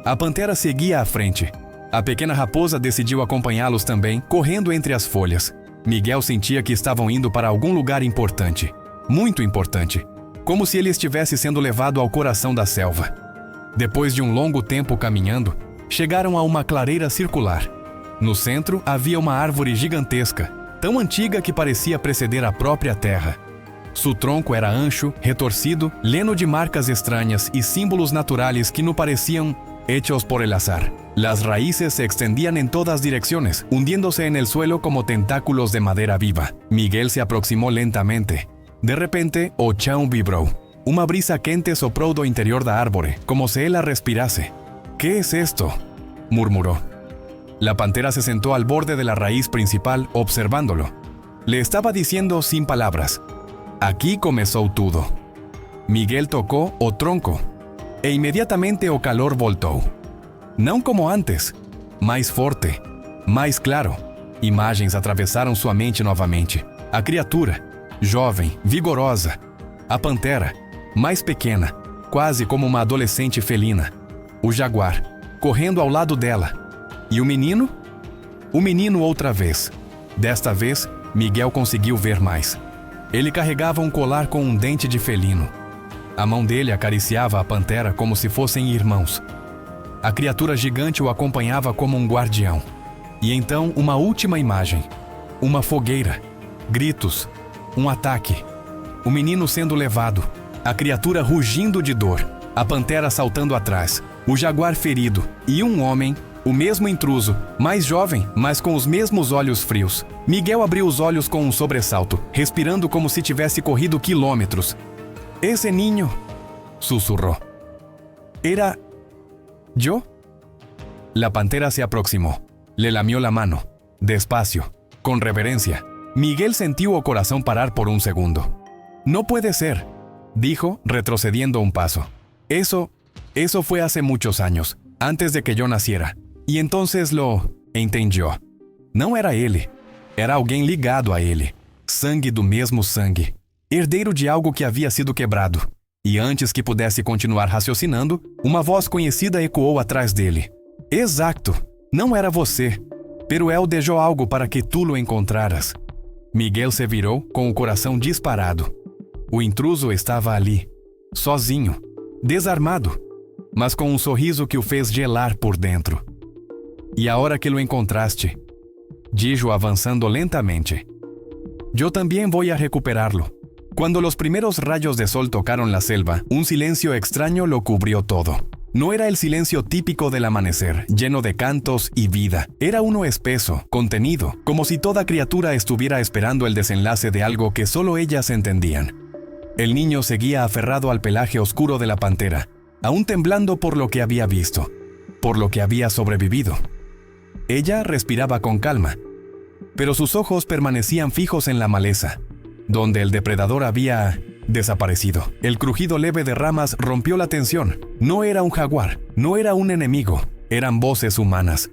A pantera seguia à frente. A pequena raposa decidiu acompanhá-los também, correndo entre as folhas. Miguel sentia que estavam indo para algum lugar importante. Muito importante. Como se ele estivesse sendo levado ao coração da selva. Depois de um longo tempo caminhando, chegaram a uma clareira circular. No centro havia uma árvore gigantesca, tão antiga que parecia preceder a própria terra. Su tronco era ancho, retorcido, lleno de marcas extrañas y símbolos naturales que no parecían hechos por el azar. Las raíces se extendían en todas direcciones, hundiéndose en el suelo como tentáculos de madera viva. Miguel se aproximó lentamente. De repente, o chão vibrou. Uma brisa quente soprou do interior da árvore, como se ela respirase. ¿Qué es esto?, murmuró. La pantera se sentó al borde de la raíz principal, observándolo. Le estaba diciendo sin palabras. Aquí começou tudo. Miguel tocou o tronco, e imediatamente o calor voltou. Não como antes, mais forte, mais claro. Imagens atravessaram sua mente novamente. A criatura, jovem, vigorosa. A pantera, mais pequena, quase como uma adolescente felina. O jaguar, correndo ao lado dela. E o menino? O menino outra vez. Desta vez, Miguel conseguiu ver mais. Ele carregava um colar com um dente de felino. A mão dele acariciava a pantera como se fossem irmãos. A criatura gigante o acompanhava como um guardião. E então, uma última imagem. Uma fogueira. Gritos. Um ataque. O menino sendo levado. A criatura rugindo de dor. A pantera saltando atrás. O jaguar ferido. E um homem, o mesmo intruso, mais jovem, mas com os mesmos olhos frios. Miguel abriu os olhos com um sobressalto, respirando como se tivesse corrido quilômetros. «Esse niño», susurró. «¿Era yo?» La pantera se aproximó. Le lamió la mano. Despacio, con reverencia. Miguel sintió o corazón parar por un segundo. «No puede ser», dijo, retrocediendo un paso. Eso fue hace muchos años, antes de que yo naciera. E entonces lo entendió. Não era ele. Era alguém ligado a ele. Sangue do mesmo sangue. Herdeiro de algo que havia sido quebrado. E antes que pudesse continuar raciocinando, uma voz conhecida ecoou atrás dele. Exacto. Não era você. Pero él dejó algo para que tú lo encontraras. Miguel se virou com o coração disparado. O intruso estava ali, sozinho, desarmado, mas com um sorriso que o fez gelar por dentro. E a hora que lo encontraste, dijo avanzando lentamente. Yo también voy a recuperarlo. Cuando los primeros rayos de sol tocaron la selva, un silencio extraño lo cubrió todo. No era el silencio típico del amanecer, lleno de cantos y vida. Era uno espeso, contenido, como si toda criatura estuviera esperando el desenlace de algo que solo ellas entendían. El niño seguía aferrado al pelaje oscuro de la pantera, aún temblando por lo que había visto, por lo que había sobrevivido. Ella respiraba con calma, pero sus ojos permanecían fijos en la maleza, donde el depredador había desaparecido. El crujido leve de ramas rompió la tensión. No era un jaguar, no era un enemigo, eran voces humanas.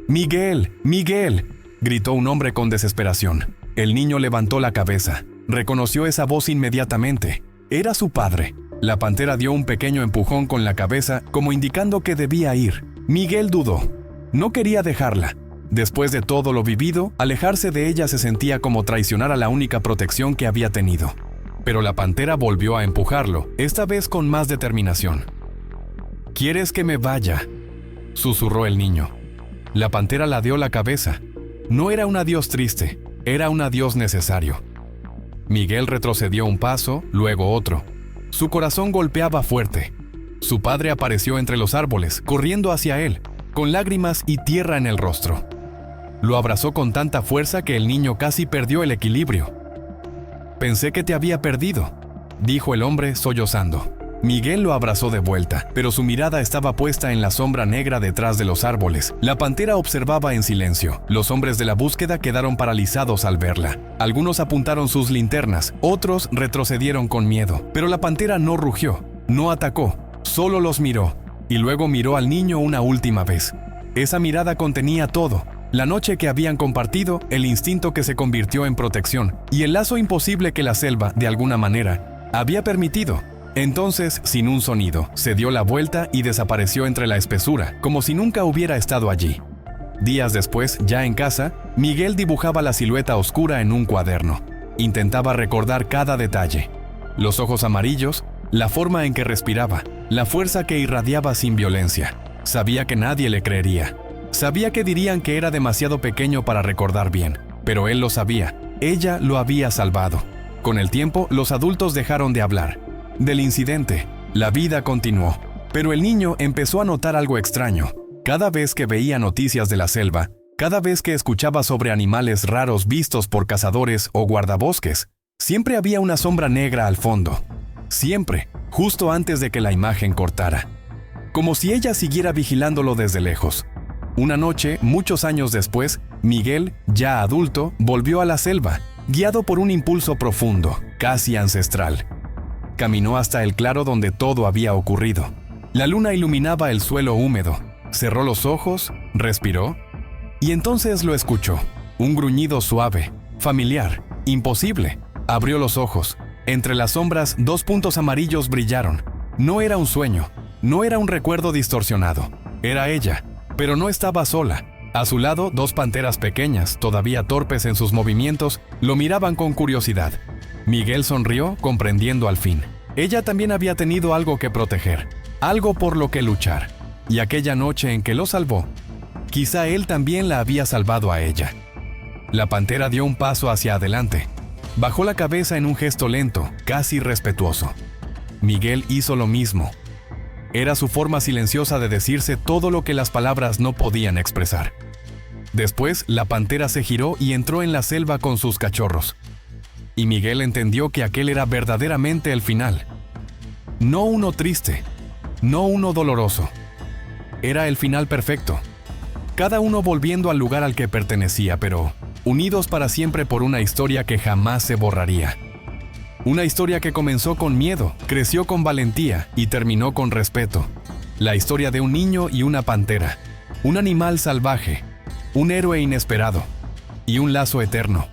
«¡Miguel! ¡Miguel!», gritó un hombre con desesperación. El niño levantó la cabeza. Reconoció esa voz inmediatamente. Era su padre. La pantera dio un pequeño empujón con la cabeza, como indicando que debía ir. Miguel dudó. No quería dejarla. Después de todo lo vivido, alejarse de ella se sentía como traicionar a la única protección que había tenido. Pero la pantera volvió a empujarlo, esta vez con más determinación. «¿Quieres que me vaya?», susurró el niño. La pantera ladeó la cabeza. No era un adiós triste, era un adiós necesario. Miguel retrocedió un paso, luego otro. Su corazón golpeaba fuerte. Su padre apareció entre los árboles, corriendo hacia él, con lágrimas y tierra en el rostro. Lo abrazó con tanta fuerza que el niño casi perdió el equilibrio. «Pensé que te había perdido», dijo el hombre sollozando. Miguel lo abrazó de vuelta, pero su mirada estaba puesta en la sombra negra detrás de los árboles. La pantera observaba en silencio. Los hombres de la búsqueda quedaron paralizados al verla. Algunos apuntaron sus linternas, otros retrocedieron con miedo. Pero la pantera no rugió, no atacó, solo los miró. Y luego miró al niño una última vez. Esa mirada contenía todo. La noche que habían compartido, el instinto que se convirtió en protección y el lazo imposible que la selva, de alguna manera, había permitido. Entonces, sin un sonido, se dio la vuelta y desapareció entre la espesura, como si nunca hubiera estado allí. Días después, ya en casa, Miguel dibujaba la silueta oscura en un cuaderno. Intentaba recordar cada detalle. Los ojos amarillos, la forma en que respiraba, la fuerza que irradiaba sin violencia. Sabía que nadie le creería. Sabía que dirían que era demasiado pequeño para recordar bien, pero él lo sabía. Ella lo había salvado. Con el tiempo, los adultos dejaron de hablar. Del incidente, la vida continuó, pero el niño empezó a notar algo extraño. Cada vez que veía noticias de la selva, cada vez que escuchaba sobre animales raros vistos por cazadores o guardabosques, siempre había una sombra negra al fondo. Siempre, justo antes de que la imagen cortara. Como si ella siguiera vigilándolo desde lejos. Una noche, muchos años después, Miguel, ya adulto, volvió a la selva, guiado por un impulso profundo, casi ancestral. Caminó hasta el claro donde todo había ocurrido. La luna iluminaba el suelo húmedo. Cerró los ojos, respiró, y entonces lo escuchó. Un gruñido suave, familiar, imposible. Abrió los ojos. Entre las sombras, 2 puntos amarillos brillaron. No era un sueño, no era un recuerdo distorsionado. Era ella, pero no estaba sola. A su lado, dos panteras pequeñas, todavía torpes en sus movimientos, lo miraban con curiosidad. Miguel sonrió, comprendiendo al fin. Ella también había tenido algo que proteger, algo por lo que luchar. Y aquella noche en que lo salvó, quizá él también la había salvado a ella. La pantera dio un paso hacia adelante. Bajó la cabeza en un gesto lento, casi respetuoso. Miguel hizo lo mismo. Era su forma silenciosa de decirse todo lo que las palabras no podían expresar. Después, la pantera se giró y entró en la selva con sus cachorros. Y Miguel entendió que aquel era verdaderamente el final. No uno triste, no uno doloroso. Era el final perfecto. Cada uno volviendo al lugar al que pertenecía, pero unidos para siempre por una historia que jamás se borraría. Una historia que comenzó con miedo, creció con valentía y terminó con respeto. La historia de un niño y una pantera, un animal salvaje, un héroe inesperado y un lazo eterno.